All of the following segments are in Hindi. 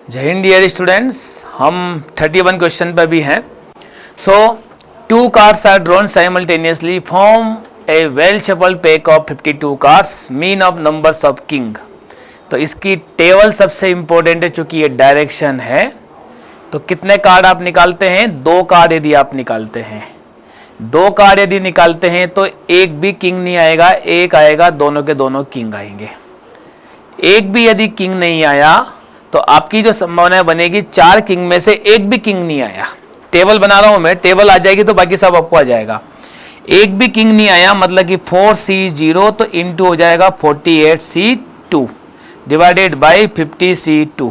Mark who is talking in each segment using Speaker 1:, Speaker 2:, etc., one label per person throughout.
Speaker 1: जय हिंद डियर स्टूडेंट्स, हम 31 क्वेश्चन पर भी हैं। So 2 cards are drawn simultaneously from a well shuffled pack of 52 cards, mean of numbers of king. तो इसकी टेबल सबसे इंपॉर्टेंट है, चूंकि ये डायरेक्शन है। तो कितने कार्ड आप निकालते हैं? 2 कार्ड यदि आप निकालते हैं, 2 कार्ड यदि निकालते हैं तो एक भी किंग नहीं आएगा, एक आएगा, दोनों के दोनों किंग आएंगे। एक भी यदि किंग नहीं आया तो आपकी जो संभावना बनेगी 4 किंग में से एक भी किंग नहीं आया। टेबल बना रहा हूं मैं, टेबल आ जाएगी तो बाकी सब आपको आ जाएगा। एक भी किंग नहीं आया मतलब कि 4C0 तो इंटू हो जाएगा 48C2 डिवाइडेड बाई 50C2।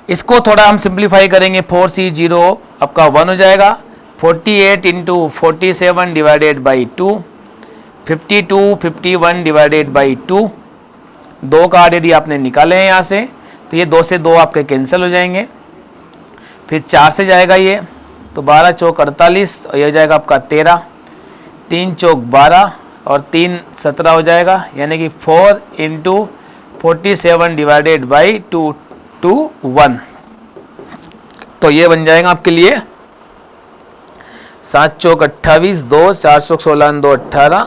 Speaker 1: इसको थोड़ा हम सिंप्लीफाई करेंगे। 4C0 आपका 1 हो जाएगा, 48 into 47 divided by 2, 52 51 divided by 2। 2 card यदि आपने निकाले हैं यहाँ से तो ये 2 से 2 आपके कैंसिल हो जाएंगे। फिर 4 से जाएगा ये तो 12 चौक 48 और ये हो जाएगा आपका 13, 3 चौक 12 और 3 17 हो जाएगा, यानी कि 4 इंटू 47 डिवाइडेड बाई 2 टू 1। तो ये बन जाएगा आपके लिए 7 चौक 28, 2 4 चौक 16 2 18,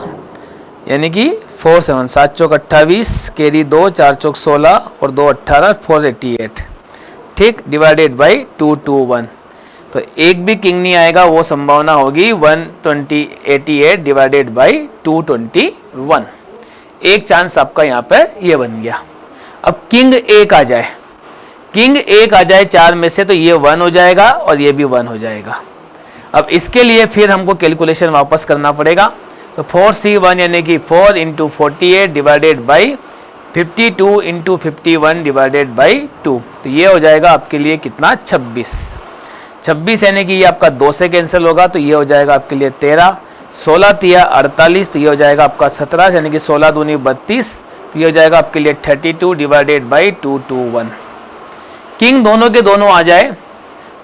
Speaker 1: यानी कि 4 7 7 चौक 28 कैरी 2 4 चौक 16 और 2 18 488, ठीक, डिवाइडेड बाई 2 टू 1। तो एक भी किंग नहीं आएगा, वो संभावना होगी 188 डिवाइडेड बाई 221। एक चांस आपका यहाँ पे ये बन गया। अब किंग एक आ जाए, किंग एक आ जाए 4 में से तो ये 1 हो जाएगा और ये भी 1 हो जाएगा। अब इसके लिए फिर हमको कैलकुलेशन वापस करना पड़ेगा। तो 4C1 यानी कि 4 into 48 divided by 52 into 51 divided by 2। तो ये हो जाएगा आपके लिए कितना? 26 यानी कि ये आपका 2 से कैंसिल होगा तो ये हो जाएगा आपके लिए 13, 16 तिया 48 तो ये हो जाएगा आपका 17, यानी कि 16 दूनी 32 तो ये हो जाएगा आपके लिए 32 डिवाइडेड बाई 221। किंग दोनों के दोनों आ जाए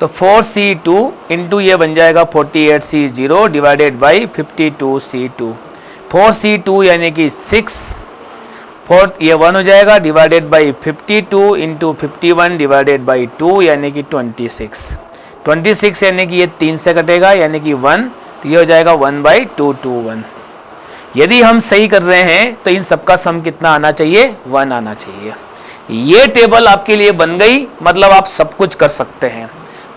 Speaker 1: तो 4C2 इंटू ये बन जाएगा 48C0 divided by 52C2। 4C2 यानी कि 6, 4 ये 1 हो जाएगा divided by 52 into 51 divided by 2 यानी कि 26 यानी कि ये 3 से कटेगा यानी कि 1 तो ये हो जाएगा 1/221। यदि हम सही कर रहे हैं तो इन सबका सम कितना आना चाहिए? 1 आना चाहिए। ये टेबल आपके लिए बन गई, मतलब आप सब कुछ कर सकते हैं।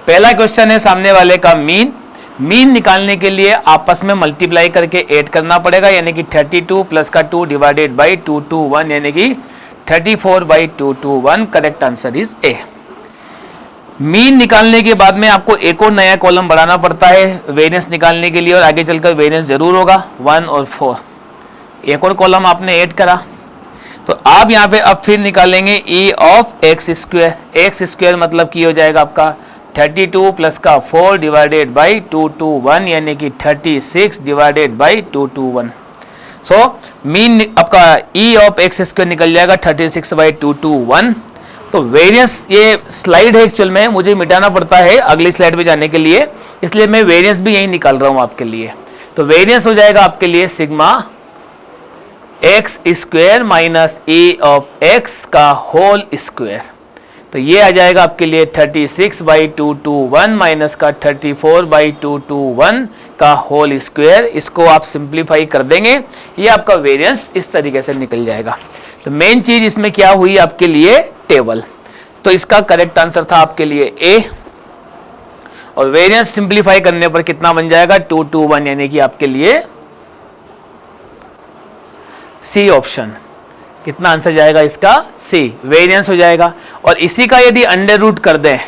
Speaker 1: पहला क्वेश्चन है सामने वाले का मीन निकालने के लिए आपस में मल्टीप्लाई करके ऐड करना पड़ेगा, यानी कि 32 प्लस का 2 डिवाइडेड बाई 221 यानी कि 34/221। Correct answer is A. Mean निकालने के बाद में आपको एक और नया कॉलम बढ़ाना पड़ता है वेरिएंस निकालने के लिए, और आगे चलकर वेरिएंस जरूर होगा 1 और 4। एक और कॉलम आपने ऐड करा तो आप यहाँ पे अब फिर निकालेंगे e ऑफ एक्स स्क्वायर मतलब की हो जाएगा आपका 32 प्लस का 4 डिवाइडेड बाई 221 यानी कि 36 डिवाइडेड बाई 221। सो मीन आपका e ऑफ एक्स स्क्वायर निकल जाएगा 36/221। तो वेरिएंस, ये स्लाइड है एक्चुअल में, मुझे मिटाना पड़ता है अगली स्लाइड पे जाने के लिए, इसलिए मैं वेरिएंस भी यही निकाल रहा हूँ आपके लिए। तो वेरिएंस हो जाएगा आपके लिए sigma x square minus A of x का होल स्क्वायर। तो ये आ जाएगा आपके लिए 36/221 माइनस का 34/221 का होल स्क्वायर। इसको आप सिंप्लीफाई कर देंगे, ये आपका वेरिएंस इस तरीके से निकल जाएगा। तो मेन चीज इसमें क्या हुई आपके लिए? टेबल। तो इसका करेक्ट आंसर था आपके लिए ए, और वेरिएंस सिंप्लीफाई करने पर कितना बन जाएगा? 221 यानी कि आपके लिए सी ऑप्शन। कितना आंसर जाएगा इसका? सी, वेरिएंस हो जाएगा। और इसी का यदि अंडर रूट कर दें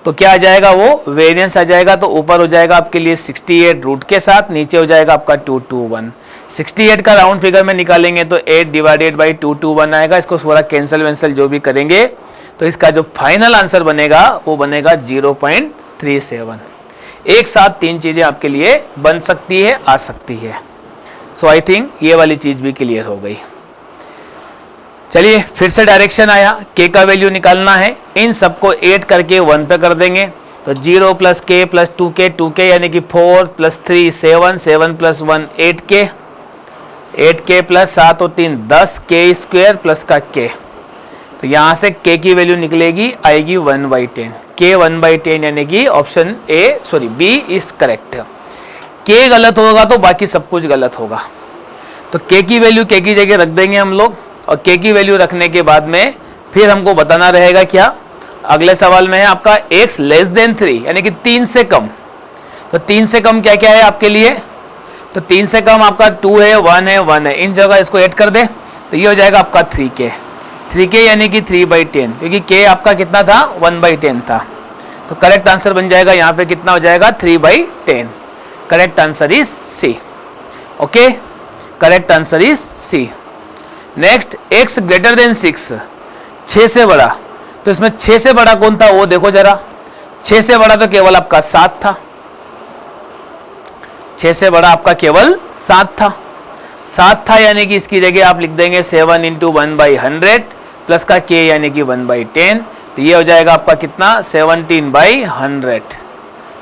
Speaker 1: तो क्या आ जाएगा? वो वेरिएंस आ जाएगा। तो ऊपर हो जाएगा आपके लिए 68 रूट के साथ, नीचे हो जाएगा आपका 221। 68 का राउंड फिगर में निकालेंगे तो 8 डिवाइडेड बाई 221 आएगा। इसको थोड़ा कैंसिल वैंसिल जो भी करेंगे तो इसका जो फाइनल आंसर बनेगा वो बनेगा 0.37। एक साथ 3 चीजें आपके लिए बन सकती है, आ सकती है। सो आई थिंक ये वाली चीज भी क्लियर हो गई। चलिए फिर से डायरेक्शन आया, k का वैल्यू निकालना है, इन सबको ऐड करके 1 पे कर देंगे। तो 0 प्लस k प्लस 2k यानी कि 4 प्लस 3 7, 7 प्लस 1 8k प्लस 7 और 3 10 k स्क्वायर प्लस का k। तो यहाँ से k की वैल्यू निकलेगी, आएगी 1/10, k 1/10 यानी कि option B is correct. k गलत होगा तो बाकी सब कुछ गलत होगा। तो k की वैल्यू k की जगह रख देंगे हम लोग, और k की वैल्यू रखने के बाद में फिर हमको बताना रहेगा क्या, अगले सवाल में है आपका x लेस देन 3 यानी कि 3 से कम। तो 3 से कम क्या क्या है आपके लिए, तो 3 से कम आपका 2 है, 1 है, 1 है, इन जगह इसको ऐड कर दे तो ये हो जाएगा आपका 3k यानी कि 3/10, क्योंकि k आपका कितना था 1/10 था। तो करेक्ट आंसर बन जाएगा यहाँ पे कितना हो जाएगा 3/10। Correct answer is C. Okay, correct answer is C. Next x greater than 6, 6 से बड़ा। तो इसमें 6 से बड़ा कौन था वो देखो जरा, 6 से बड़ा तो केवल आपका 7 था, 6 से बड़ा आपका केवल 7 था, 7 था यानी कि इसकी जगह आप लिख देंगे 7 × 1/100 प्लस का k यानी कि 1/10। तो ये हो जाएगा आपका कितना 17/100,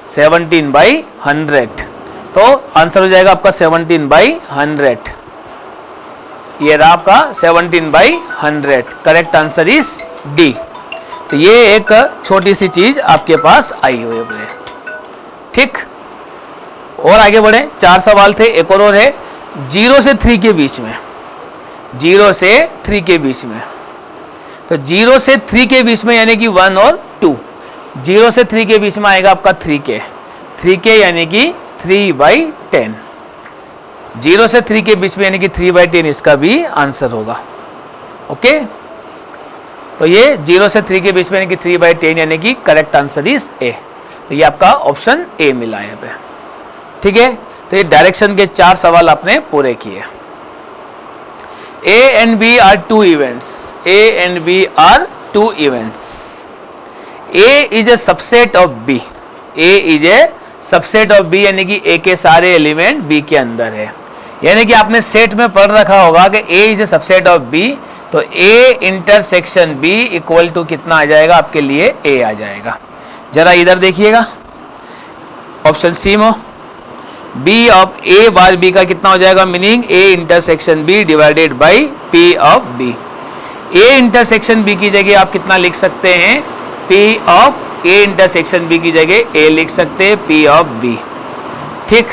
Speaker 1: 17/100। तो आंसर हो जाएगा आपका 17/100। ये रहा आपका 17/100। Correct answer is D. तो ये एक छोटी सी चीज आपके पास आई हुई है। ठीक, और आगे बढ़े, 4 सवाल थे, एक और है 0 से 3 के बीच में, 0 से 3 के बीच में। तो 0 से 3 के बीच में यानी कि 1 और 2, 0 से 3 के बीच में आएगा आपका 3k यानी कि 3/10। 0 से 3 के बीच में यानी कि 3/10 इसका भी आंसर होगा। ओके, तो ये 0 से 3 के बीच में यानी कि 3/10 यानी कि करेक्ट आंसर इज ए। तो ये आपका ऑप्शन ए मिला है पे। ठीक है, तो ये डायरेक्शन के 4 सवाल आपने पूरे किए। A and B are two events. A and B are two events. A is a subset of B. A is a subset of B यानी कि A के सारे एलिमेंट B के अंदर है। यानी कि आपने सेट में पढ़ रखा होगा कि A is a subset of B, तो A intersection B equal to कितना आ जाएगा आपके लिए A आ जाएगा। जरा इधर देखिएगा, ऑप्शन सी में B of A bar B का कितना हो जाएगा, meaning A intersection B divided by P of B। A intersection B की जगह आप कितना लिख सकते हैं, P of A intersection B की जगह A लिख सकते हैं P ऑफ B। ठीक,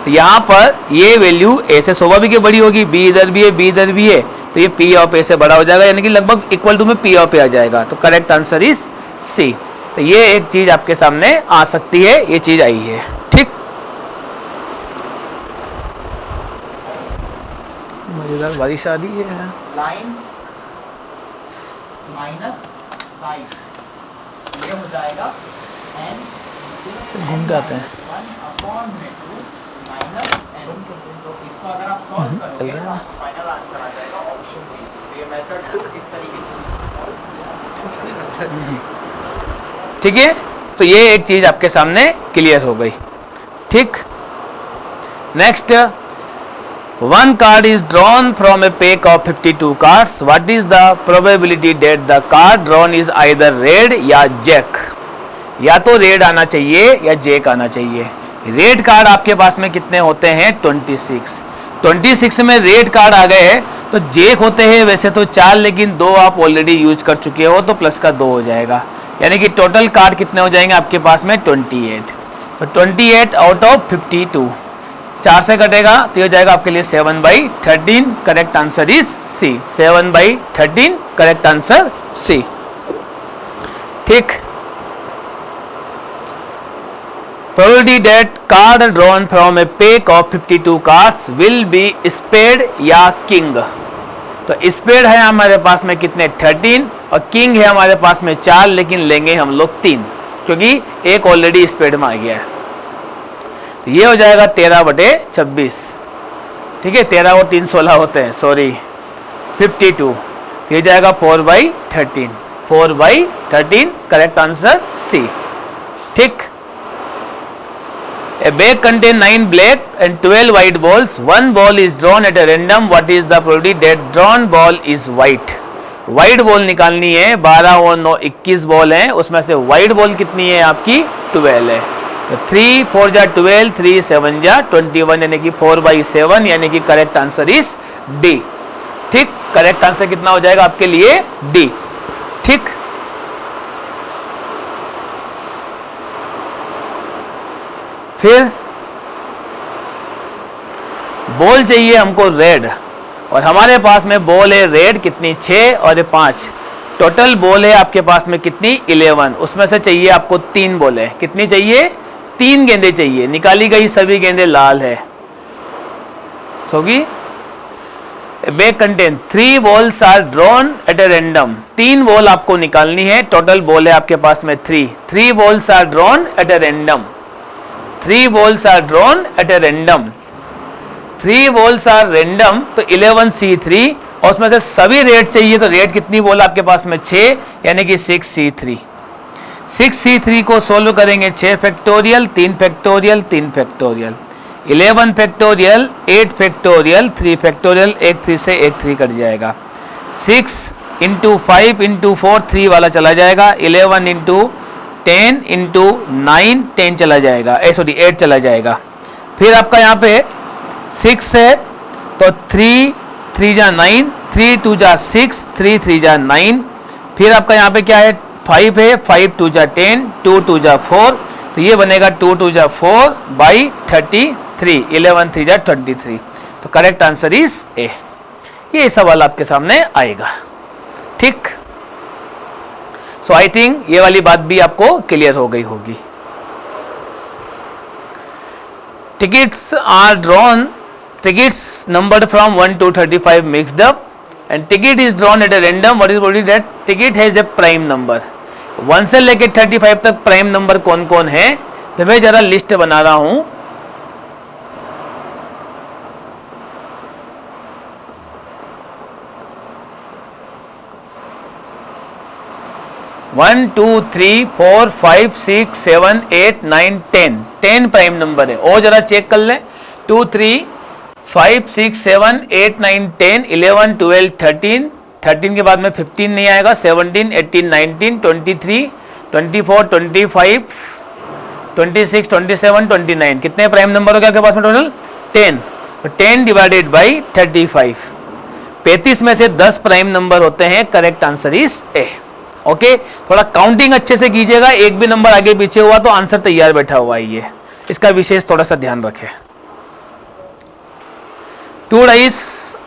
Speaker 1: तो यहाँ पर ये वैल्यू A से स्वाभाविक बड़ी होगी, B इधर भी है, B इधर भी है, तो ये P ऑफ A से बड़ा हो जाएगा यानी कि लगभग इक्वल टू में P ऑफ A आ जाएगा। तो करेक्ट आंसर इज सी। तो ये एक चीज आपके सामने आ सकती है, ये चीज आई है। ठीक, मजेदार बारिश आ रही है।
Speaker 2: लाइंस माइनस साइड, ये हो जाएगा n
Speaker 1: घूम जाते हैं।
Speaker 2: 1/2 माइनस n। तो इसको अगर आप सॉल्व करोगे तो आपका फाइनल आंसर आ जाएगा ऑप्शन बी। ये मेथड 2 इस तरीके से।
Speaker 1: ठीक है, तो ये एक चीज आपके सामने क्लियर हो गई। ठीक, next, one card is drawn from a pack of 52 cards. What is the probability that the card drawn is either red या jack? या तो रेड आना चाहिए या जैक आना चाहिए। रेड कार्ड आपके पास में कितने होते हैं 26। 26 में रेड कार्ड आ गए हैं तो जैक होते हैं वैसे तो 4, लेकिन 2 आप ऑलरेडी यूज कर चुके हो तो प्लस का 2 हो जाएगा, यानी कि टोटल कार्ड कितने हो जाएंगे आपके पास में 28। तो 28 आउट ऑफ 52, 4 से कटेगा तो ये हो जाएगा आपके लिए 7/13। Correct answer is C, 7/13 correct answer C. ठीक, probability that card drawn from a pack of 52 cards will be spade या king। तो स्पेड है हमारे पास में कितने 13 और किंग है हमारे पास में 4, लेकिन लेंगे हम लोग 3 क्योंकि एक ऑलरेडी स्पेड में आ गया है। तो ये हो जाएगा 13/26। ठीक है, 13 और 3 16 होते हैं, सॉरी 52। तो ये जाएगा 4/13, 4/13 करेक्ट आंसर सी। ठीक, a bag contain 9 black and 12 white balls. One ball is drawn at a random. What is the probability that drawn ball is white? white ball निकालनी है, 12 और 9 21 बॉल हैं, उसमें से white ball कितनी है आपकी 12 है। तो 3 4 जा 12, 3 7 जा 21 यानी कि 4/7 यानी कि करेक्ट आंसर इज डी। ठीक, करेक्ट आंसर कितना हो जाएगा आपके लिए डी। ठीक, फिर बॉल चाहिए हमको रेड, और हमारे पास में बॉल है रेड कितनी 6 और 5, टोटल बॉल है आपके पास में कितनी 11, उसमें से चाहिए आपको 3 बॉल है, कितनी चाहिए 3 गेंदें चाहिए, निकाली गई सभी गेंदें लाल है, सोगी bag contain 3 balls are drawn at a random, 3 ball आपको निकालनी है, टोटल बॉल है आपके पास में 3 balls are drawn at a random, 3 balls are drawn at a random, 3 balls are random, तो 11C3, और उसमें से सभी रेड चाहिए, तो रेड कितनी बॉल आपके पास में 6, यानी कि 6C3, 6C3 को सोल्व करेंगे 6 factorial 3 factorial 3 factorial 11 factorial 8 factorial 3 factorial, एक 3 से एक 3 कट जाएगा, 6 इंटू 5 इंटू 4 3 वाला चला जाएगा, 11 इंटू 10 इंटू 9 10 चला जाएगा, 8 चला जाएगा, फिर आपका यहाँ पे 6 है तो 3 3 जा 9, 3 2 जा 6, 3 3 जा 9, फिर आपका यहाँ पे क्या है 5 है, 5 2 जा 10, 2 2 जा 4, तो ये बनेगा 2 2 जा 4 बाई 33, 11 3 जा 23, तो करेक्ट आंसर इज ए। ये सवाल आपके सामने आएगा, ठीक। सो आई थिंक ये वाली बात भी आपको क्लियर हो गई होगी। Tickets are drawn, tickets numbered from 1 to 35 mixed up and ticket is drawn at a random, what is body that ticket has a prime number, 1 से लेके 35 तक प्राइम नंबर कौन कौन है, तो मैं जरा लिस्ट बना रहा हूं। वन 2 3 4 5 6 7 8 9 10 प्राइम नंबर है, और जरा चेक कर लें 2 3 5 6 7 8 9 10 11 12 13, 13 के बाद में 15 नहीं आएगा, 17 18 19 23 24 25 26 27 29, कितने प्राइम नंबर हो गया आपके पास में टोटल 10, तो 10 डिवाइडेड बाई 35, 35 में से 10 प्राइम नंबर होते हैं, correct answer is A. Okay, थोड़ा काउंटिंग अच्छे से कीजिएगा, एक भी नंबर आगे पीछे हुआ तो आंसर तैयार बैठा हुआ है, ये इसका विशेष थोड़ा सा ध्यान रखें। 2 dice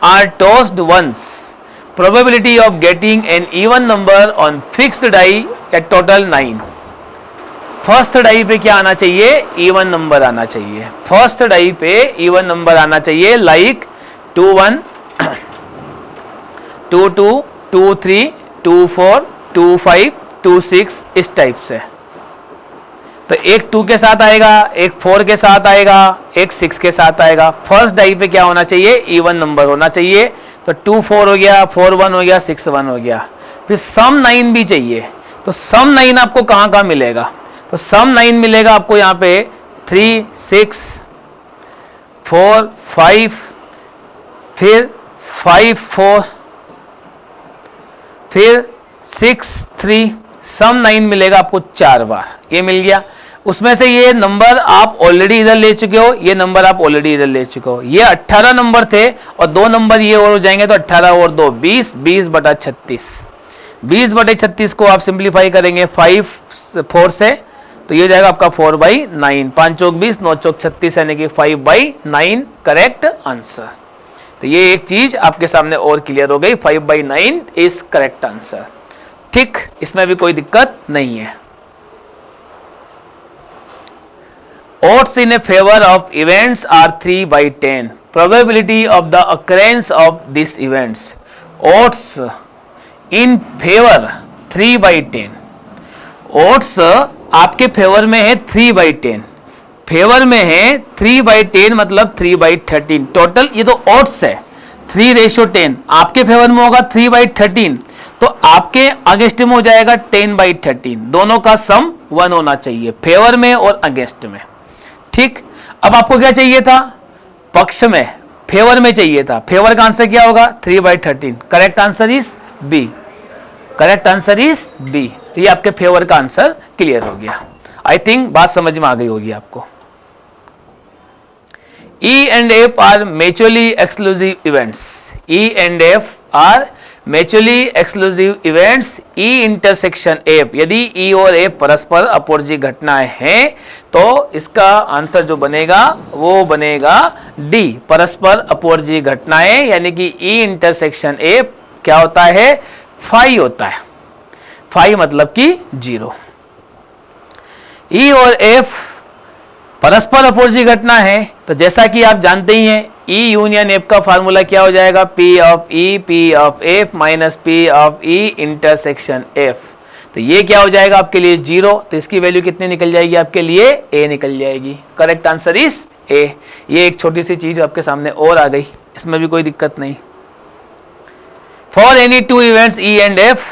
Speaker 1: are tossed once, probability of getting an even number on fixed die at total 9, first die पे क्या आना चाहिए, इवन नंबर आना चाहिए, फर्स्ट डाई पे इवन नंबर आना चाहिए, लाइक 2 1 2 2 2 3 2 4 2 5 2 6, इस टाइप से, तो एक 2 के साथ आएगा, एक 4 के साथ आएगा, एक 6 के साथ आएगा, फर्स्ट डाई पे क्या होना चाहिए, इवन नंबर होना चाहिए, तो 2 4 हो गया, 4 1 हो गया, 6 1 हो गया, फिर सम 9 भी चाहिए, तो सम 9 आपको कहाँ कहाँ मिलेगा, तो सम 9 मिलेगा आपको यहाँ पे 3 6 4 5, फिर 5 4, फिर 6 3, सम 9 मिलेगा आपको 4 बार, ये मिल गया। उसमें से ये नंबर आप ऑलरेडी इधर ले चुके हो, ये नंबर आप ऑलरेडी इधर ले चुके हो, ये 18 नंबर थे और 2 नंबर ये और हो जाएंगे, तो 18 और 2 20, 20 बटा 36, 20 बटे 36 को आप सिंप्लीफाई करेंगे 5 4 से, तो ये हो जाएगा आपका 4/9, 5 चौक 20 9 चौक 36, यानी कि 5/9 करेक्ट आंसर। तो ये एक चीज आपके सामने और क्लियर हो गई, 5/9 इज करेक्ट आंसर, ठीक, इसमें भी कोई दिक्कत नहीं है। Odds in a favor of events are 3/10. Probability of the occurrence of these events. Odds in favor 3/10. Odds आपके फेवर में है 3/10, फेवर में है 3/10 मतलब 3/13, टोटल ये तो odds है 3:10, आपके फेवर में होगा 3/13, तो आपके अगेंस्ट में हो जाएगा 10/13, दोनों का सम 1 होना चाहिए, फेवर में और अगेंस्ट में, ठीक। अब आपको क्या चाहिए था, पक्ष में, फेवर में चाहिए था, फेवर का आंसर क्या होगा 3/13, correct answer is B, correct answer is B, तो ये आपके फेवर का आंसर क्लियर हो गया। आई थिंक बात समझ में आ गई होगी आपको। E and F are mutually exclusive events. E and F are mutually exclusive events E intersection F, यदि ई और एफ परस्पर अपोजिट घटनाएं हैं तो इसका आंसर जो बनेगा वो बनेगा डी, परस्पर अपोजिट घटनाएं, यानी कि ई इंटरसेक्शन एफ क्या होता है, फाई होता है। फाई मतलब कि 0। ई और एफ परस्पर अपोजिट घटना है, तो जैसा कि आप जानते ही हैं ई यूनियन एफ का फार्मूला क्या हो जाएगा, P of E P of F minus P of E intersection F. तो ये क्या हो जाएगा आपके लिए 0, तो इसकी वैल्यू कितनी निकल जाएगी आपके लिए, ए निकल जाएगी। करेक्ट आंसर इज ए। ये एक छोटी सी चीज आपके सामने और आ गई, इसमें भी कोई दिक्कत नहीं। For any two events E and F,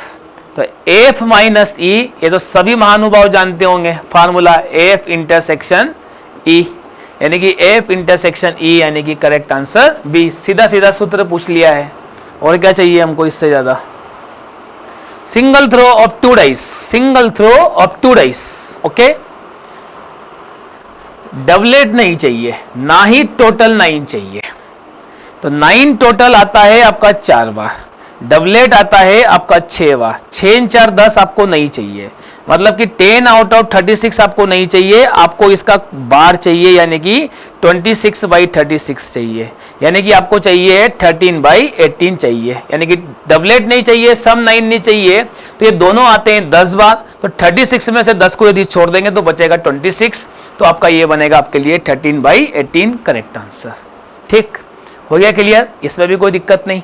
Speaker 1: तो एफ माइनस ई, ये तो सभी महानुभाव जानते होंगे फार्मूला, एफ इंटरसेक्शन ई, यानी कि एफ इंटरसेक्शन ई, यानी कि करेक्ट आंसर बी। सीधा सीधा सूत्र पूछ लिया है, और क्या चाहिए हमको इससे ज्यादा। Single throw of 2 dice, single throw of 2 dice, okay. Doublet नहीं चाहिए, ना ही टोटल 9 चाहिए। तो 9 टोटल आता है आपका 4 बार, डबलेट आता है आपका 6 बार। 6 4 10 आपको नहीं चाहिए, मतलब कि 10 आउट ऑफ 36 आपको नहीं चाहिए, आपको इसका बार चाहिए, यानी कि 26/36 चाहिए, यानी कि आपको चाहिए 13/18 चाहिए, यानी कि डबलेट नहीं चाहिए, सम 9 नहीं चाहिए। तो ये दोनों आते हैं 10 बार, तो 36 में से 10 को यदि छोड़ देंगे तो बचेगा 26, तो आपका ये बनेगा आपके लिए 13/18 करेक्ट आंसर। ठीक हो गया क्लियर, इसमें भी कोई दिक्कत नहीं।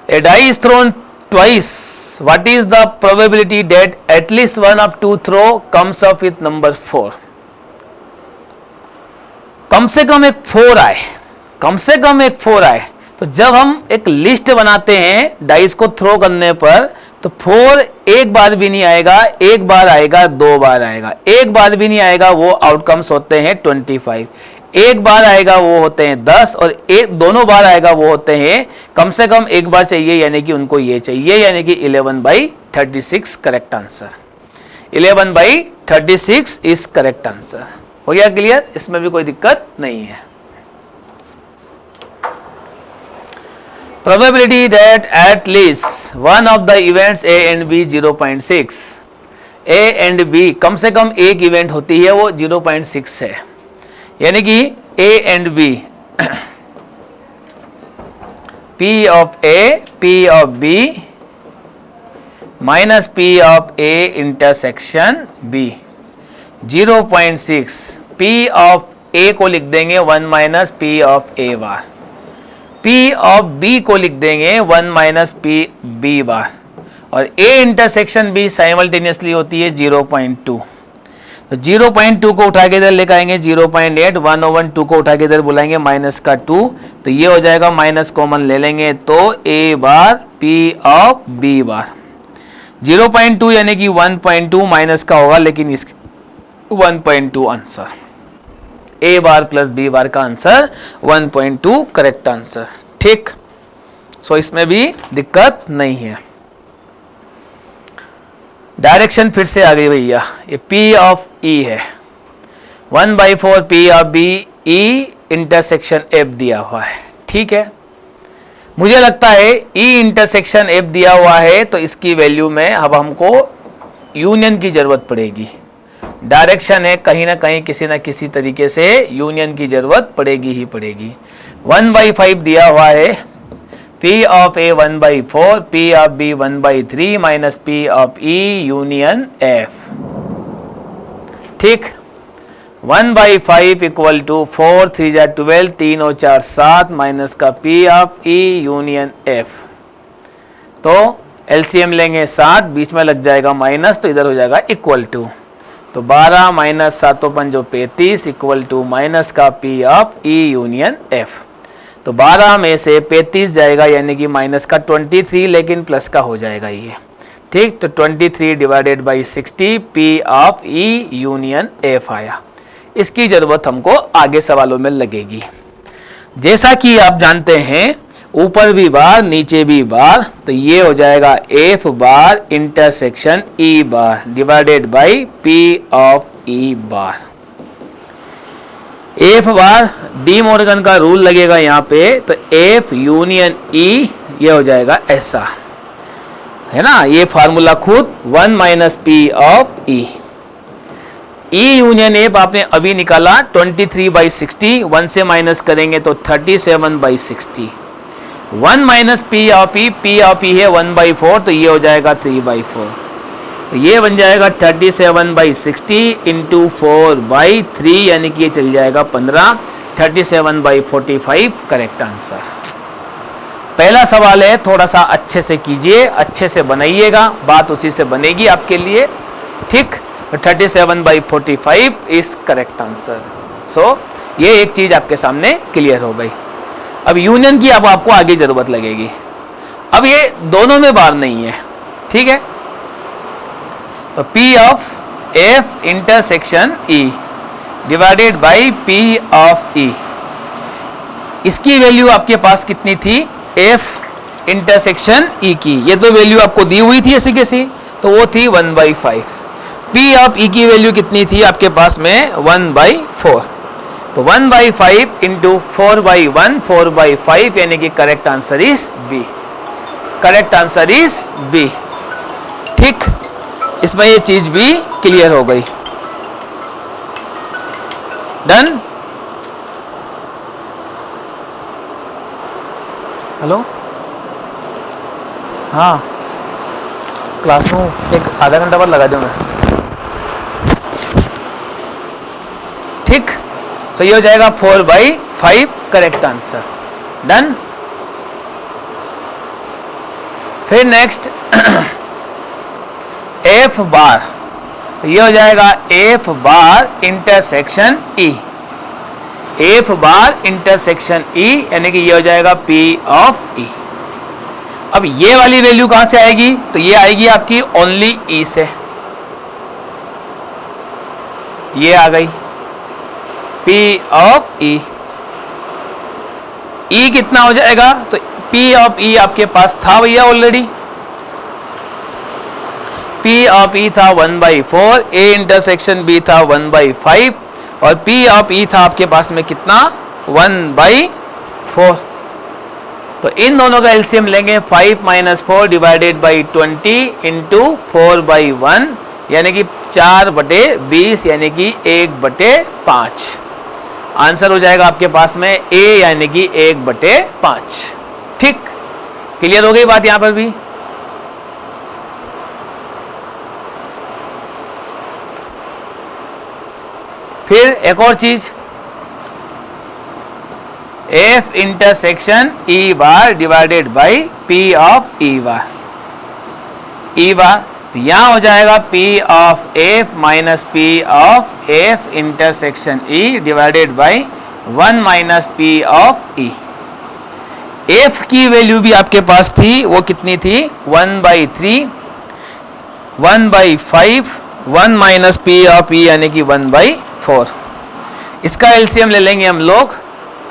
Speaker 1: A die is thrown twice. What is the probability that at least one of two throw comes up with number 4? कम से कम एक 4 आए, कम से कम एक 4 आए। तो जब हम एक लिस्ट बनाते हैं डाइस को थ्रो करने पर, तो 4 एक बार भी नहीं आएगा, एक बार आएगा, 2 बार आएगा, एक बार भी नहीं आएगा, वो आउटकम्स होते हैं 25। एक बार आएगा वो होते हैं 10, और एक दोनों बार आएगा वो होते हैं, कम से कम एक बार चाहिए, यानी कि उनको ये चाहिए, यानी कि 11/36 correct answer. 11/36 is correct answer. हो गया क्लियर, इसमें भी कोई दिक्कत नहीं है। Probability that at least one of the events A and B 0.6, A and B कम से कम एक इवेंट होती है वो 0.6 है, यानी कि A and B P of A P of B minus P of A intersection B 0.6, P of A को लिख देंगे 1 minus P of A bar, P of B को लिख देंगे 1 minus P B बार, और A इंटरसेक्शन B साइमल्टेनियसली होती है 0.2। तो 0.2 को उठा के इधर लेकर आएंगे 0.8, 1/2 को उठा के इधर बुलाएंगे माइनस का 2, तो ये हो जाएगा माइनस कॉमन ले लेंगे तो A bar P of B बार। 0.2 यानी कि 1.2 माइनस का होगा, लेकिन इस 1.2 answer, A bar plus B बार का आंसर 1.2 करेक्ट आंसर। ठीक, सो इसमें भी दिक्कत नहीं है। डायरेक्शन फिर से आ गई भैया, ये P ऑफ E है, 1/4 P of B E intersection F दिया हुआ है। ठीक है, मुझे लगता है E इंटरसेक्शन F दिया हुआ है, तो इसकी वैल्यू में अब हमको यूनियन की जरूरत पड़ेगी। डायरेक्शन है, कहीं ना कहीं किसी ना किसी तरीके से यूनियन की जरूरत पड़ेगी ही पड़ेगी। 1/5 दिया हुआ है, P of A 1/4, P of B 1/3 minus P of E union F। ठीक, 1/5 इक्वल टू 4 3 जा 12, 3 और 4 7 माइनस का P of E union F। तो एलसीएम लेंगे 7, बीच में लग जाएगा माइनस, तो इधर हो जाएगा इक्वल टू, तो 12 माइनस 7 5 35 इक्वल टू माइनस का P of E union F। तो 12 में से 35 जाएगा, यानी कि माइनस का 23, लेकिन प्लस का हो जाएगा ये। ठीक, तो 23 divided by 60 P of E union F आया। इसकी जरूरत हमको आगे सवालों में लगेगी। जैसा कि आप जानते हैं ऊपर भी बार नीचे भी बार, तो ये हो जाएगा F bar intersection E bar divided by P of E bar. F bar De Morgan का रूल लगेगा यहाँ पे, तो एफ यूनियन ई ये हो जाएगा ऐसा, है ना। ये फार्मूला खुद 1 minus P of E. E union F आपने अभी निकाला 23/60, 1 से माइनस करेंगे तो 37/60। 1 माइनस पी ऑफ ई है 1/4, तो ये हो जाएगा 3/4। तो ये बन जाएगा 37/60 इंटू 4/3, यानी कि ये चल जाएगा 15। 37/45 करेक्ट आंसर। पहला सवाल है, थोड़ा सा अच्छे से कीजिए, अच्छे से बनाइएगा, बात उसी से बनेगी आपके लिए, ठीक। 37/45 इज करेक्ट आंसर। सो ये एक चीज आपके सामने क्लियर हो गई। अब यूनियन की अब आपको आगे जरूरत लगेगी। अब ये दोनों में बार नहीं है, ठीक है। तो P of F intersection E divided by P of E, इसकी वैल्यू आपके पास कितनी थी F इंटरसेक्शन E की, ये तो वैल्यू आपको दी हुई थी ऐसी कैसी, तो वो थी 1/5। P ऑफ E की वैल्यू कितनी थी आपके पास में 1/4, तो 1/5 इंटू 4/1 4/5, यानी कि correct answer is B. Correct answer is B, ठीक। इसमें ये चीज भी क्लियर हो गई। डन। हेलो, हाँ क्लास में एक आधा घंटा बाद लगा दूंगा, ठीक। तो ये हो जाएगा 4/5 करेक्ट आंसर। डन। फिर नेक्स्ट एफ बार, तो ये हो जाएगा F bar intersection E. F bar intersection E, यानी कि ये हो जाएगा P ऑफ E। अब ये वाली वैल्यू कहां से आएगी, तो ये आएगी आपकी ओनली E से, ये आ गई P ऑफ E। E कितना हो जाएगा, तो P ऑफ E आपके पास था भैया ऑलरेडी, P ऑफ E था 1/4, A इंटरसेक्शन B था 1/5 और P ऑफ E था आपके पास में कितना 1/4। तो इन दोनों का एलसीएम लेंगे 5 - 4 डिवाइडेड बाई 20 इंटू 4/1, यानी कि 4/20, यानी कि 1/5। आंसर हो जाएगा आपके पास में A, यानी कि 1/5, ठीक। क्लियर हो गई बात यहां पर भी। फिर एक और चीज, F intersection E bar divided by P of E bar. E बार, तो यहां हो जाएगा P of F minus P of F intersection E divided by 1 minus P of E। F की वैल्यू भी आपके पास थी, वो कितनी थी 1/3, 1/5, 1 माइनस P ऑफ E, यानी कि 1/4। इसका एलसीएम ले लेंगे हम लोग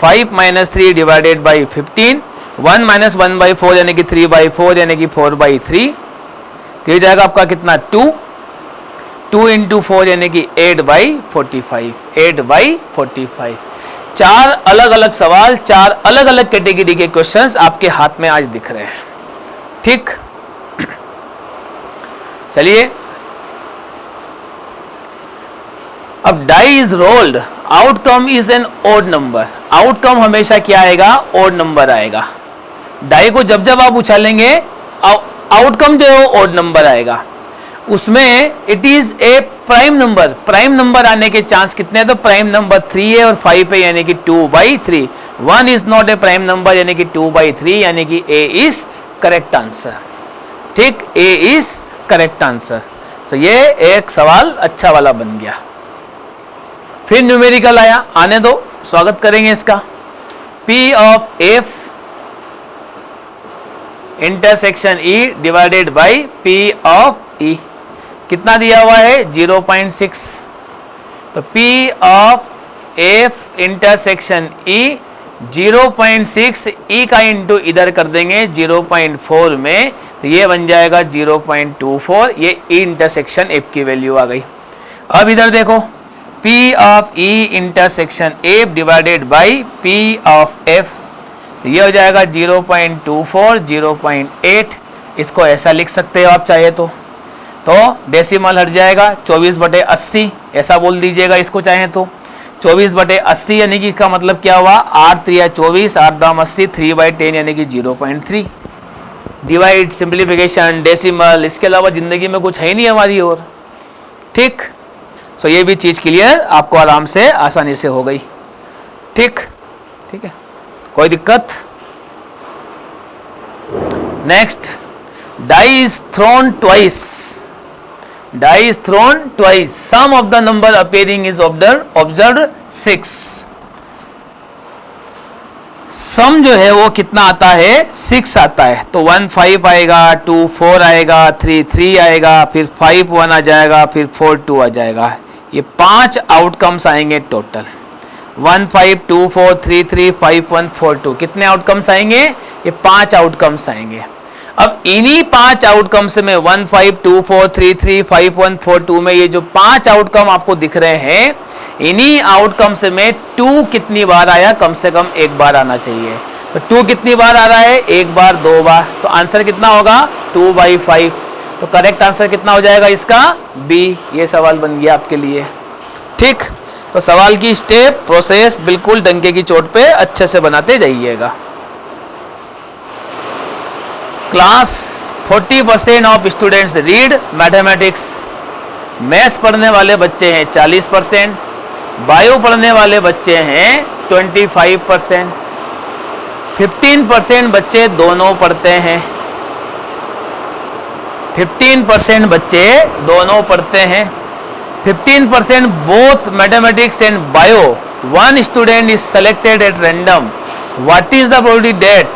Speaker 1: 5 - 3 डिवाइडेड बाई 15, 1 - 1/4 यानी कि 3/4, यानी कि 4/3। तो ये जाएगा आपका कितना 2 इंटू 4, यानी कि 8/45, 8/45। 4 अलग अलग सवाल, 4 अलग अलग कैटेगरी के क्वेश्चंस आपके हाथ में आज दिख रहे हैं, ठीक। चलिए, अब die is rolled, outcome is an odd number. Outcome हमेशा क्या आएगा, ओड नंबर आएगा। डाई को जब जब आप उछालेंगे आउटकम जो है वो ओड नंबर आएगा। उसमें it is A prime number, prime number आने के चांस कितने हैं, तो प्राइम नंबर 3 है और 5 है, यानी कि 2/3। 1 is not a prime number, यानी कि 2/3, यानी कि A इज करेक्ट आंसर, ठीक। A is correct answer. So ये एक सवाल अच्छा वाला बन गया। फिर न्यूमेरिकल आया, आने दो, स्वागत करेंगे इसका। P of F intersection E divided by P of E, कितना दिया हुआ है 0.6। तो P of F intersection E 0.6, E का इंटू इधर कर देंगे 0.4 में, तो ये बन जाएगा 0.24। ये E इंटरसेक्शन F की वैल्यू आ गई। अब इधर देखो P of E intersection F divided by P of F, ये हो जाएगा 0.24, 0.8। इसको ऐसा लिख सकते हो आप चाहे तो डेसिमल हट जाएगा 24/80, ऐसा बोल दीजिएगा इसको चाहे तो 24/80, यानी कि इसका मतलब क्या हुआ 8 3 24, 8 दाम 80, 3/10 यानी कि 0.3। डिवाइड, सिंप्लीफिकेशन, डेसिमल, इसके अलावा जिंदगी में कुछ है नहीं हमारी और। ठीक, सो ये भी चीज क्लियर आपको आराम से आसानी से हो गई। ठीक है, कोई दिक्कत? Next, die is thrown twice. Die is thrown twice, sum of the number appearing is observed 6। Sum जो है वो कितना आता है 6 आता है, तो 1 5 आएगा, 2 4 आएगा, 3 3 आएगा, फिर 5 1 आ जाएगा, फिर 4 2 आ जाएगा। ये 5 आउटकम्स आएंगे टोटल, 1 5 2 4 3 3 5 1 4 2। कितने आउटकम्स आएंगे? ये 5 आउटकम्स आएंगे। अब इन्हीं 5 आउटकम्स में 1 5 2 4 3 3 5 1 4 2 में ये जो 5 आउटकम आपको दिख रहे हैं, इन्हीं आउटकम्स में 2 कितनी बार आया? कम से कम एक बार आना चाहिए। तो 2 कितनी बार आ रहा है? एक बार, 2 बार। तो आंसर कितना होगा? 2/5। तो करेक्ट आंसर कितना हो जाएगा इसका? बी। ये सवाल बन गया आपके लिए। ठीक, तो सवाल की स्टेप प्रोसेस बिल्कुल डंके की चोट पे अच्छे से बनाते जाइएगा। Class 40% of students read mathematics. Maths पढ़ने वाले बच्चे हैं 40%, बायो पढ़ने वाले बच्चे हैं 25%, 15% बच्चे दोनों पढ़ते हैं, 15% बच्चे दोनों पढ़ते हैं, 15% both mathematics and bio. One student is selected at random. What is the probability that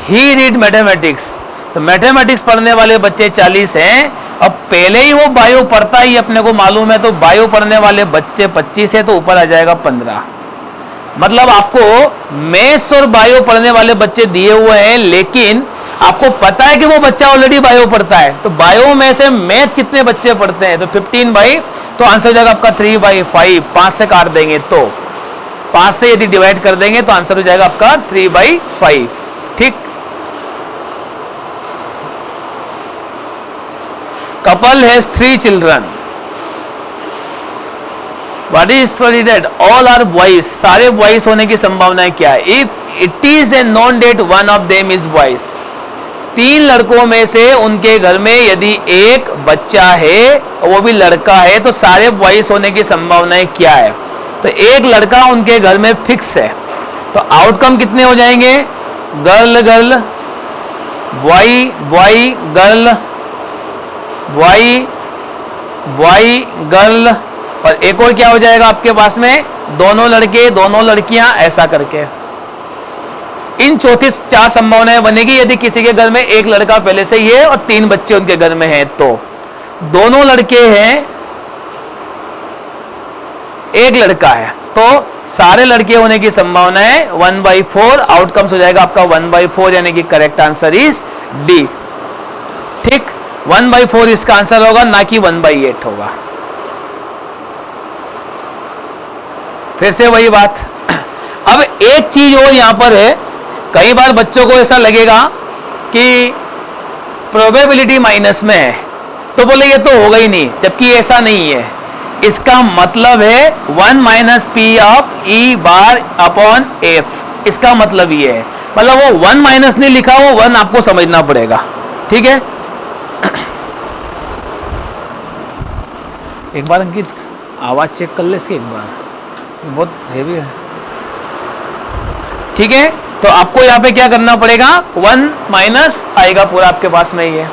Speaker 1: he read mathematics? तो मैथमेटिक्स पढ़ने वाले बच्चे 40 हैं, अब पहले ही वो बायो पढ़ता ही अपने को मालूम है, तो बायो पढ़ने वाले बच्चे 25 है, तो ऊपर आ जाएगा 15। मतलब आपको मैथ्स और बायो पढ़ने वाले बच्चे दिए हुए हैं, लेकिन आपको पता है कि वो बच्चा ऑलरेडी बायो पढ़ता है, तो बायो में से मैथ कितने बच्चे पढ़ते हैं? तो 15 तो आंसर हो जाएगा आपका 3/5। 5 से काट देंगे तो 5 से यदि डिवाइड कर देंगे तो आंसर हो जाएगा आपका 3/5। ठीक, couple has 3 children. What is story that all are boys? सारे बॉयज होने की संभावना क्या है? If it is a known that one of them is boys. 3 लड़कों में से उनके घर में यदि एक बच्चा है, वो भी लड़का है, तो सारे बॉयज होने की संभावनाएं क्या है? तो एक लड़का उनके घर में फिक्स है, तो आउटकम कितने हो जाएंगे? Girl girl, boy boy, girl boy boy, girl, और एक और क्या हो जाएगा आपके पास में? दोनों लड़के दोनों लड़कियां, ऐसा करके इन चौथी 4 संभावनाएं बनेगी। यदि किसी के घर में एक लड़का पहले से ही है और 3 बच्चे उनके घर में हैं, तो दोनों लड़के हैं, एक लड़का है, तो सारे लड़के होने की संभावना है 1/4। आउटकम्स हो जाएगा आपका 1/4, यानी कि करेक्ट आंसर इज डी। ठीक, 1/4 इसका आंसर होगा, ना कि 1/8 होगा। फिर से वही बात। अब एक चीज और यहां पर है, कई बार बच्चों को ऐसा लगेगा कि प्रोबेबिलिटी माइनस में है, तो बोले ये तो होगा ही नहीं, जबकि ऐसा नहीं है। इसका मतलब है 1 - P of E bar upon F। इसका मतलब ये है, मतलब वो 1 माइनस नहीं लिखा, वो 1 आपको समझना पड़ेगा। ठीक है, एक बार अंकित आवाज चेक कर ले इसकी एक बार, बहुत हेवी है। ठीक है, तो आपको यहाँ पे क्या करना पड़ेगा? 1 माइनस आएगा पूरा आपके पास में ही है।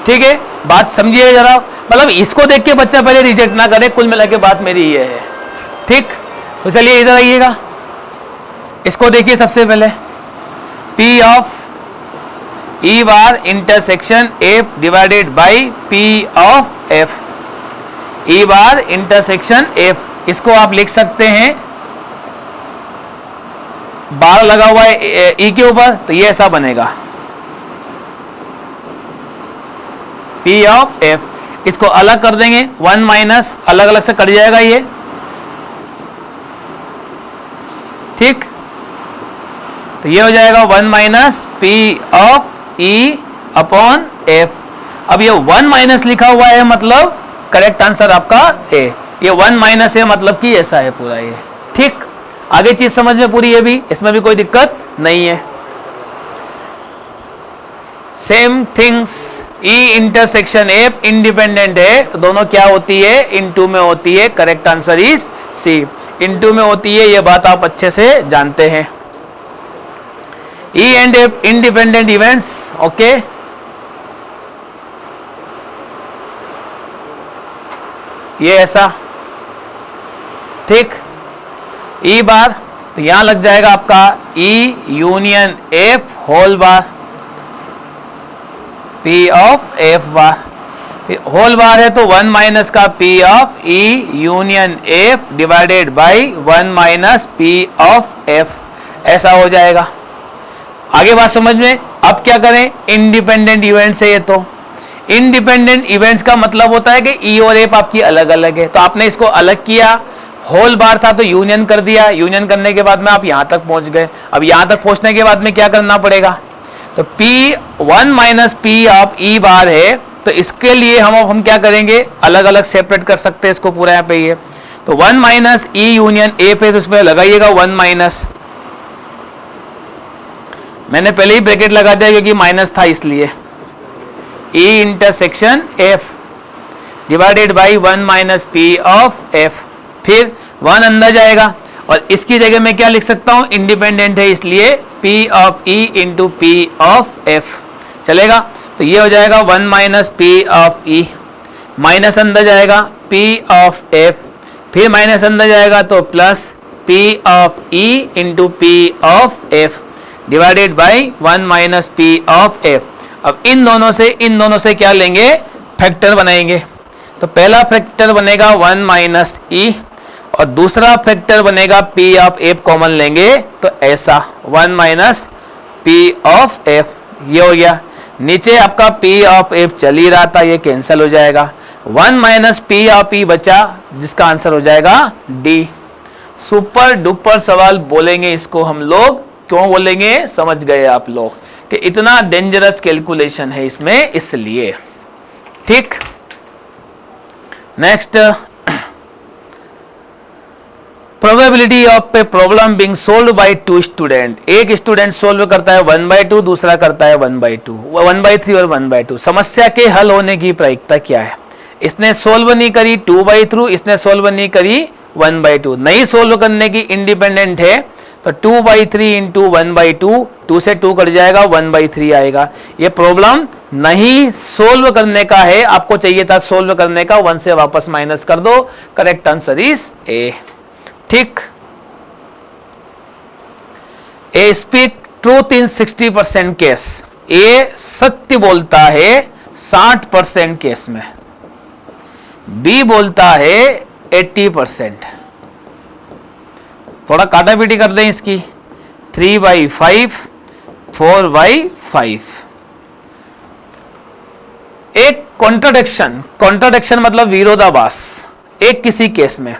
Speaker 1: ठीक है, बात समझिए जरा, मतलब इसको देख के बच्चा पहले रिजेक्ट ना करे, कुल मिला के बात मेरी ये है। ठीक, तो चलिए इधर आइएगा, इसको देखिए सबसे पहले। P of E bar intersection F divided by P of F। E bar intersection F, इसको आप लिख सकते हैं, बार लगा हुआ है E के ऊपर, तो ये ऐसा बनेगा P ऑफ F। इसको अलग कर देंगे, 1 माइनस अलग अलग से कट जाएगा ये, ठीक, तो ये हो जाएगा 1 minus P of E upon F. अब ये 1 माइनस लिखा हुआ है मतलब करेक्ट आंसर आपका ए, ये 1 माइनस है मतलब कि ऐसा है पूरा ये। ठीक, आगे चीज समझ में पूरी है भी, इसमें भी कोई दिक्कत नहीं है। Same things, E intersection F independent है तो दोनों क्या होती है, इनटू में होती है। Correct answer is C, into में होती है, ये बात आप अच्छे से जानते हैं। E and F independent events, okay. ये ऐसा, ठीक। ई बार तो यहां लग जाएगा आपका E union F whole bar, P of F bar. Whole bar है तो 1 माइनस का P of E union F divided by 1 minus P of F, ऐसा हो जाएगा। आगे बात समझ में। अब क्या करें, इंडिपेंडेंट इवेंट्स है ये, तो इंडिपेंडेंट इवेंट्स का मतलब होता है कि ई और एफ आपकी अलग अलग है, तो आपने इसको अलग किया। होल बार था तो यूनियन कर दिया, यूनियन करने के बाद में आप यहां तक पहुंच गए। अब यहां तक पहुंचने के बाद में क्या करना पड़ेगा, तो P1 माइनस पी ऑफ ई बार है तो इसके लिए हम क्या करेंगे, अलग अलग सेपरेट कर सकते हैं इसको पूरा। यहाँ पे ये तो 1 माइनस ई यूनियन एफ है तो इसमें लगाइएगा 1 माइनस, मैंने पहले ही ब्रैकेट लगा दिया क्योंकि माइनस था इसलिए, E intersection F divided by 1 minus P of F, फिर 1 अंदर जाएगा और इसकी जगह मैं क्या लिख सकता हूं, इंडिपेंडेंट है इसलिए P of E into P of F चलेगा। तो ये हो जाएगा 1 minus P of E, minus अंदर जाएगा P ऑफ एफ, फिर माइनस अंदर जाएगा तो plus P of E into P of F divided by 1 minus P of F. अब इन दोनों से क्या लेंगे, फैक्टर बनाएंगे। तो पहला फैक्टर बनेगा 1 माइनस ई और दूसरा फैक्टर बनेगा P ऑफ एफ, कॉमन लेंगे तो ऐसा 1 माइनस P ऑफ एफ, ये हो गया। नीचे आपका P ऑफ एफ चल ही रहा था, ये कैंसिल हो जाएगा। 1 माइनस P ऑफ ई बचा जिसका आंसर हो जाएगा डी। सुपर डुपर सवाल बोलेंगे इसको हम लोग, क्यों बोलेंगे समझ गए आप लोग कि इतना डेंजरस कैलकुलेशन है इसमें, इसलिए। ठीक, next, probability of a problem being solve by 2 student. एक स्टूडेंट सोल्व करता है 1/2, दूसरा करता है 1/2, 1/3 और 1/2। समस्या के हल होने की प्रायिकता क्या है, इसने सोल्व नहीं करी 2/3, इसने सोल्व नहीं करी 1/2। नहीं सोल्व करने की इंडिपेंडेंट है तो 2/3 इंटू 1/2, 2 से 2 कट जाएगा, 1/3 आएगा। ये प्रॉब्लम नहीं सोल्व करने का है, आपको चाहिए था सोल्व करने का, 1 से वापस माइनस कर दो। Correct answer is A. ठीक, ए स्पीक ट्रूथ इन 60% केस, ए सत्य बोलता है 60% केस में, बी बोलता है 80%। थोड़ा काटा पीटी कर दें इसकी, 3/5, 4/5। एक कॉन्ट्राडिक्शन मतलब विरोधाभास, एक किसी केस में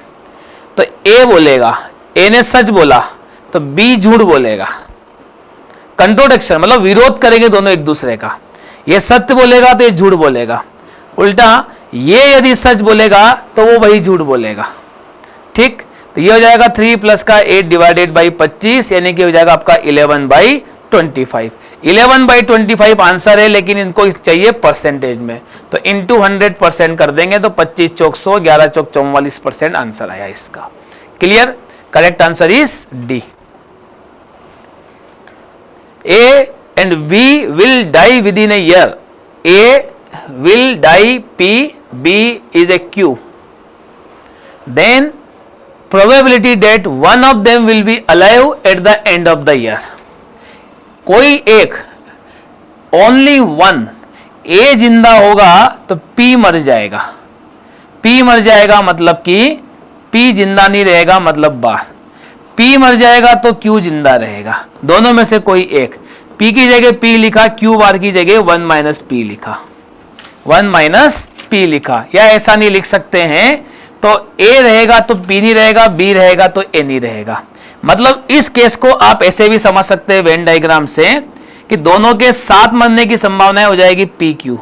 Speaker 1: तो ए बोलेगा, ए ने सच बोला तो बी झूठ बोलेगा। कंट्रोडिक्शन मतलब विरोध करेंगे दोनों एक दूसरे का, ये सत्य बोलेगा तो ये झूठ बोलेगा, उल्टा ये यदि सच बोलेगा तो वो वही झूठ बोलेगा। ठीक, तो ये हो जाएगा 3 प्लस का 8 डिवाइडेड बाई 25, यानी कि हो जाएगा आपका 11/25। 11/25 आंसर है, लेकिन इनको चाहिए परसेंटेज में, तो इंटू 100% कर देंगे तो 25 चौक 100, 11 चौक 44% आंसर आया इसका। Clear, correct answer is D. A and B will die within a year, A will die P, B is a Q, then probability that one of them will be alive at the end of the year। कोई एक, ओनली वन, ए जिंदा होगा तो P मर जाएगा। P मर जाएगा मतलब कि P जिंदा नहीं रहेगा, मतलब बार। P मर जाएगा तो Q जिंदा रहेगा, दोनों में से कोई एक। P की जगह P लिखा, Q बार की जगह 1 माइनस P लिखा, 1 माइनस P लिखा, या ऐसा नहीं लिख सकते हैं तो A रहेगा तो B नहीं रहेगा, B रहेगा तो A नहीं रहेगा। मतलब इस केस को आप ऐसे भी समझ सकते हैं वेन डायग्राम से कि दोनों के साथ मरने की संभावना हो जाएगी पी क्यू,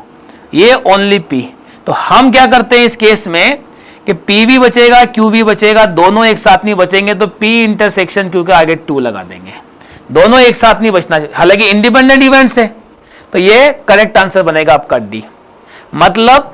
Speaker 1: ये ओनली पी। तो हम क्या करते हैं इस केस में कि पी भी बचेगा क्यू भी बचेगा, दोनों एक साथ नहीं बचेंगे तो पी इंटरसेक्शन क्यू के आगे 2 लगा देंगे, दोनों एक साथ नहीं बचना, हालांकि इंडिपेंडेंट इवेंट्स है। तो ये करेक्ट आंसर बनेगा आपका डी। मतलब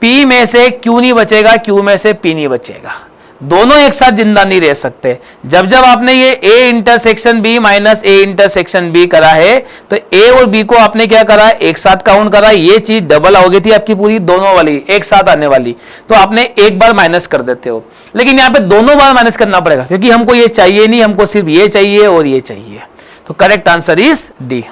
Speaker 1: P में से Q नहीं बचेगा, Q में से P नहीं बचेगा, दोनों एक साथ जिंदा नहीं रह सकते। जब जब आपने ये A intersection B minus A intersection B करा है तो A और B को आपने क्या करा, एक साथ काउंट करा, ये चीज डबल हो गई थी आपकी पूरी, दोनों वाली एक साथ आने वाली, तो आपने एक बार माइनस कर देते हो। लेकिन यहाँ पे दोनों बार माइनस करना पड़ेगा क्योंकि हमको ये चाहिए नहीं, हमको सिर्फ ये चाहिए और ये चाहिए। तो करेक्ट आंसर इज डी।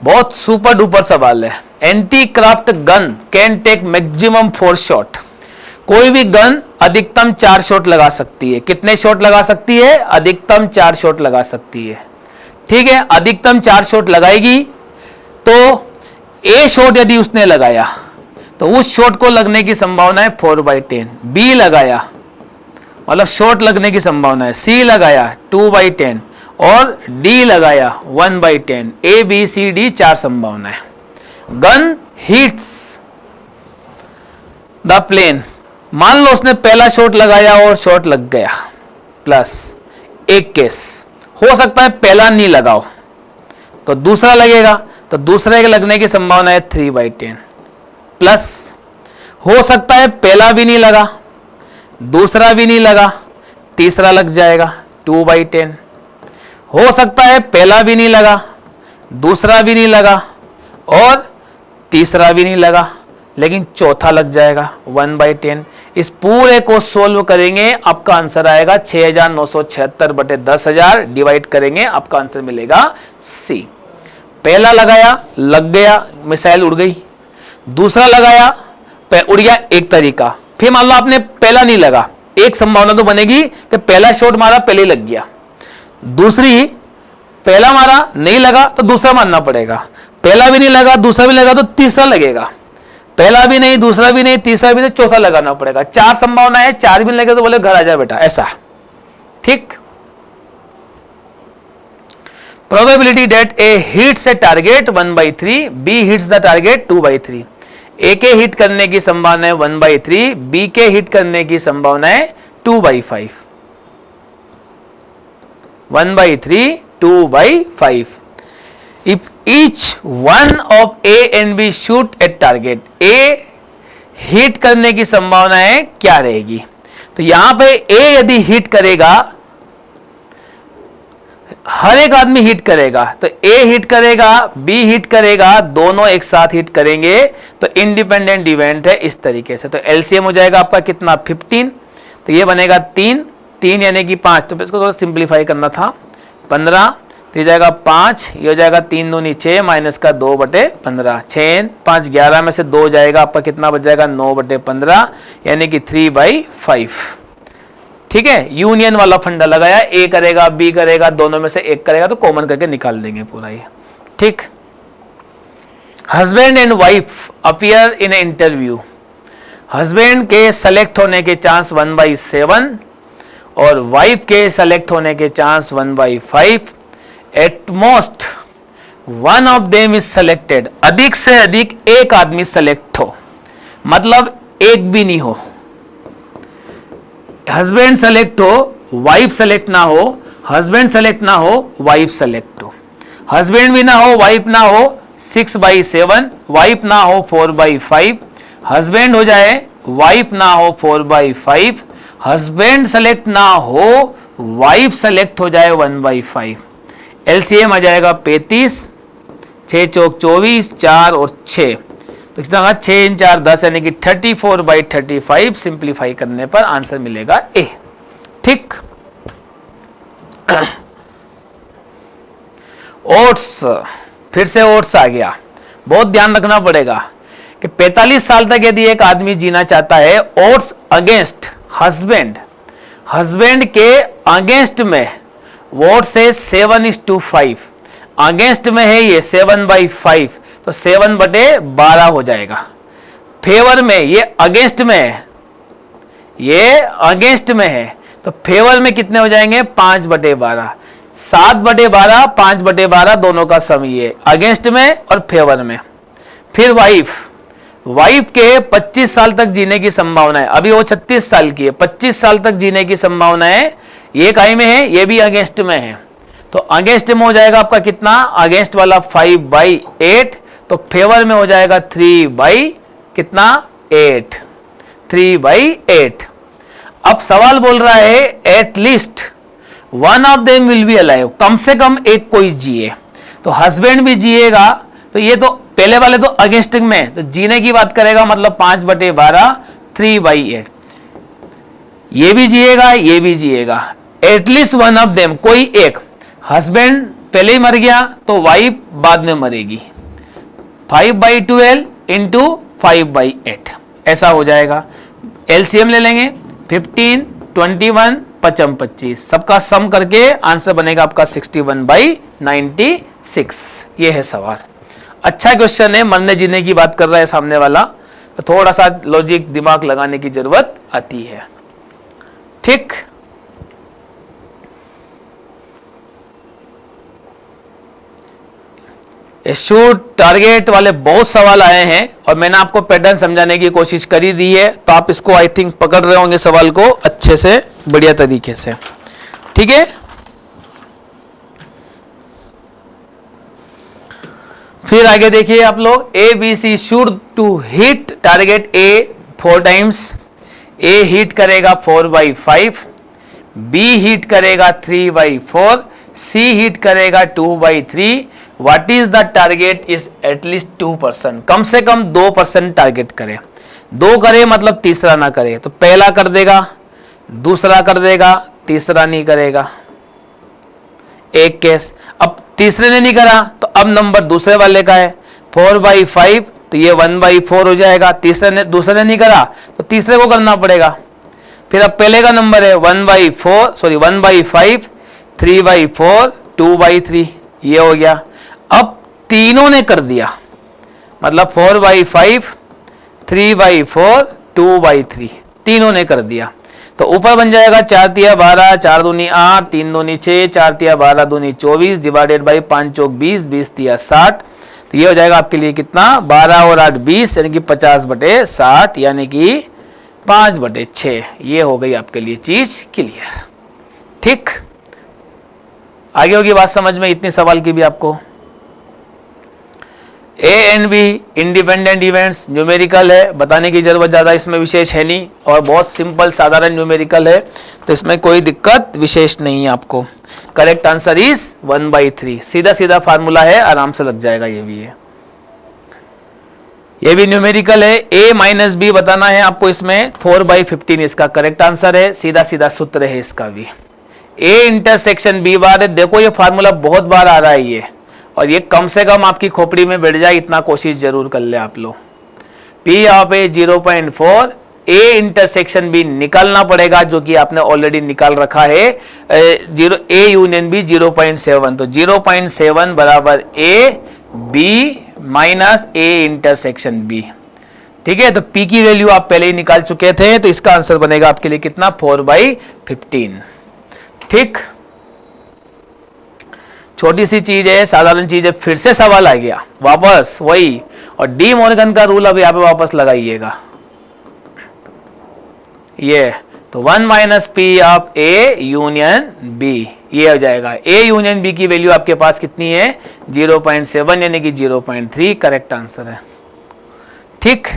Speaker 1: बहुत सुपर डुपर सवाल है। Anti craft gun can take maximum 4 shot. कोई भी गन अधिकतम 4 शॉट लगा सकती है। कितने शॉट लगा सकती है? अधिकतम 4 शॉट लगा सकती है। ठीक है, अधिकतम 4 शॉट लगाएगी। तो ए शॉट यदि उसने लगाया तो उस शॉट को लगने की संभावना है 4/10। बी लगाया मतलब शॉट लगने की संभावना है, सी लगाया 2/10 और डी लगाया 1/10। ए बी सी डी 4 संभावना है। गन हिट्स द प्लेन, मान लो उसने पहला शॉट लगाया और शॉट लग गया, प्लस एक केस हो सकता है पहला नहीं लगाओ तो दूसरा लगेगा, तो दूसरे के लगने की संभावना है 3/10। प्लस हो सकता है पहला भी नहीं लगा, दूसरा भी नहीं लगा, तीसरा लग जाएगा 2/10। हो सकता है पहला भी नहीं लगा, दूसरा भी नहीं लगा और तीसरा भी नहीं लगा, लेकिन चौथा लग जाएगा 1/10। इस पूरे को सोल्व करेंगे, आपका आंसर आएगा 6976 बटे 10,000, डिवाइड करेंगे, आपका आंसर मिलेगा सी। पहला लगाया लग गया, मिसाइल उड़ गई। दूसरा लगाया उड़ गया, एक तरीका। फिर मान लो आपने पहला नहीं लगा, एक संभावना तो बनेगी कि पहला शॉट मारा पहले लग गया। दूसरी, पहला मारा नहीं लगा तो दूसरा मारना पड़ेगा, पहला भी नहीं लगा दूसरा भी लगा तो तीसरा लगेगा, पहला भी नहीं दूसरा भी नहीं तीसरा भी नहीं चौथा लगाना पड़ेगा। 4 संभावना है, 4 भी नहीं लगे तो बोले घर आ जा बेटा, ऐसा। ठीक, probability that A hits a target 1/3, B hits the target 2/3। A के हिट करने की संभावना है 1/3, बी के हिट करने की संभावना है 2/5। 1/3, 2/5। If each one of A and B shoot at target, A hit करने की संभावना है क्या रहेगी? तो यहां पे A यदि हिट करेगा, हर एक आदमी हिट करेगा, तो A हिट करेगा, B हिट करेगा, दोनों एक साथ हिट करेंगे, तो इंडिपेंडेंट इवेंट है इस तरीके से। तो एलसीएम हो जाएगा आपका कितना? 15। तो ये बनेगा 3 यानी कि 5। तो इसको थोड़ा सिंप्लीफाई करना था, 15 तो ये जाएगा 5, ये हो जाएगा 3 दूनी 6 माइनस का 2/15। 6 5 11 में से 2 जाएगा, आपका कितना बच जाएगा? 9/15 यानी कि 3/5। ठीक है, यूनियन वाला फंडा लगाया, ए करेगा बी करेगा, दोनों में से एक करेगा तो कॉमन करके निकाल देंगे पूरा ये। ठीक, husband and wife appear in interview. Husband के सेलेक्ट होने के चांस 1/7 और वाइफ के सेलेक्ट होने के chance 1/5। At most one of them is selected, अधिक से अधिक एक आदमी सेलेक्ट हो, मतलब एक भी नहीं हो। हस्बैंड सेलेक्ट हो, वाइफ सेलेक्ट ना हो, हस्बैंड सेलेक्ट ना हो, वाइफ सेलेक्ट हो। हस्बैंड भी ना हो, वाइफ ना हो 6/7, वाइफ ना हो 4/5, हस्बैंड हो जाए, वाइफ ना हो 4/5, हस्बैंड सेलेक्ट ना हो, वाइफ सेलेक्ट हो जाए 1/5। एलसीएम आ जाएगा 35, 6 चौक 24, 4 और 6, तो कितना होगा? 6 × 4 10 यानी कि 34/35। सिंप्लीफाई करने पर आंसर मिलेगा ए। ठीक, ओट्स, फिर से ओट्स आ गया। बहुत ध्यान रखना पड़ेगा कि 45 साल तक यदि एक आदमी जीना चाहता है, ओट्स अगेंस्ट हस्बैंड, हस्बैंड के अगेंस्ट में वोट से 7:5, अगेंस्ट में है ये 7/5, तो 7/12 हो जाएगा। फेवर में ये अगेंस्ट में है, ये अगेंस्ट में है, तो फेवर में कितने हो जाएंगे 5/12, 7/12, 5/12 दोनों का सम ये अगेंस्ट में और फेवर में। फिर वाइफ के 25 साल तक जीने की संभावना है, अभी वो 36 साल की है, 25 साल तक जीने की संभावना है, ये काई में है, ये भी अगेंस्ट में है। तो अगेंस्ट में हो जाएगा आपका कितना, अगेंस्ट वाला 5/8, तो फेवर में हो जाएगा 3/8, 3/8। अब सवाल बोल रहा है at least one of them will be alive, कम से कम एक कोई जिए। तो हस्बैंड भी जिएगा, तो ये तो पहले वाले तो अगेंस्ट में, तो जीने की बात करेगा मतलब 5/12, 3/8। ये भी जिएगा, ये भी जिएगा, एटलीस्ट वन ऑफ देम, कोई एक। हस्बैंड पहले ही मर गया तो वाइफ बाद में मरेगी, 5/12 इंटू 5/8 ऐसा हो जाएगा। एलसीएम ले लेंगे, 15, 21, 55, 25, सबका सम करके आंसर बनेगा आपका 61/96। ये है सवाल। अच्छा क्वेश्चन है, मरने जीने की बात कर रहा है सामने वाला, तो थोड़ा सा लॉजिक दिमाग लगाने की जरूरत आती है। ठीक, शूट टारगेट वाले बहुत सवाल आए हैं और मैंने आपको पैटर्न समझाने की कोशिश करी दी है, तो आप इसको आई थिंक पकड़ रहे होंगे सवाल को अच्छे से, बढ़िया तरीके से। ठीक है, फिर आगे देखिए आप लोग, A B C shoot to hit target a 4 times. A hit करेगा 4/5, बी हिट करेगा 3/4, सी हिट करेगा 2/3। What is the target is at least 2%, कम से कम 2% टारगेट करे। 2 करे मतलब तीसरा ना करे, तो पहला कर देगा, दूसरा कर देगा, तीसरा नहीं करेगा, एक केस। अब तीसरे ने नहीं करा तो अब नंबर दूसरे वाले का है 4/5, तो ये 1/4 हो जाएगा। दूसरे ने नहीं करा तो तीसरे को करना पड़ेगा। फिर अब पहले का नंबर है 1/5, 3/4, 2/3, ये हो गया। अब तीनों ने कर दिया, मतलब 4/5, 3/4, 2/3, तीनों ने कर दिया, तो ऊपर बन जाएगा 4×3 12, 4×2 8, 3×2 6, 4×3 12, 2 24, डिवाइडेड बाई 5 चौक 20, 20×3 60। तो ये हो जाएगा आपके लिए कितना, 12 और 8 20, यानी कि 50/60, यानी कि 5/6। ये हो गई आपके लिए चीज क्लियर। ठीक, आगे होगी बात समझ में इतनी सवाल की भी आपको। ए and be independent events, numerical है, बताने की जरूरत ज्यादा इसमें विशेष है नहीं, और बहुत सिंपल साधारण न्यूमेरिकल है, तो इसमें कोई दिक्कत विशेष नहीं है आपको। करेक्ट आंसर इज 1/3, सीधा सीधा फार्मूला है, आराम से लग जाएगा। ये भी है, ये भी न्यूमेरिकल है। a माइनस बी बताना है आपको, इसमें 4/15 इसका करेक्ट आंसर है, सीधा सीधा सूत्र है इसका भी। a इंटरसेक्शन b बार है, देखो ये फार्मूला बहुत बार आ रहा है ये, और ये कम से कम आपकी खोपड़ी में बैठ जाए, इतना कोशिश जरूर कर ले आप लोग। P of A 0.4, A intersection B निकालना पड़ेगा, जो कि आपने ऑलरेडी निकाल रखा है। A यूनियन B 0.7, तो 0.7 बराबर A B minus A intersection B। ठीक है, तो P की वैल्यू आप पहले ही निकाल चुके थे, तो इसका आंसर बनेगा आपके लिए कितना, 4/15। ठीक, छोटी सी चीज है, साधारण चीज है, फिर से सवाल आ गया वापस वही, और डी मॉर्गन का रूल अब यहाँ पे वापस लगाइएगा। ये तो 1 minus P of A union B, ये हो जाएगा। ए यूनियन बी की वैल्यू आपके पास कितनी है, 0.7, यानी कि 0.3 करेक्ट आंसर है। ठीक,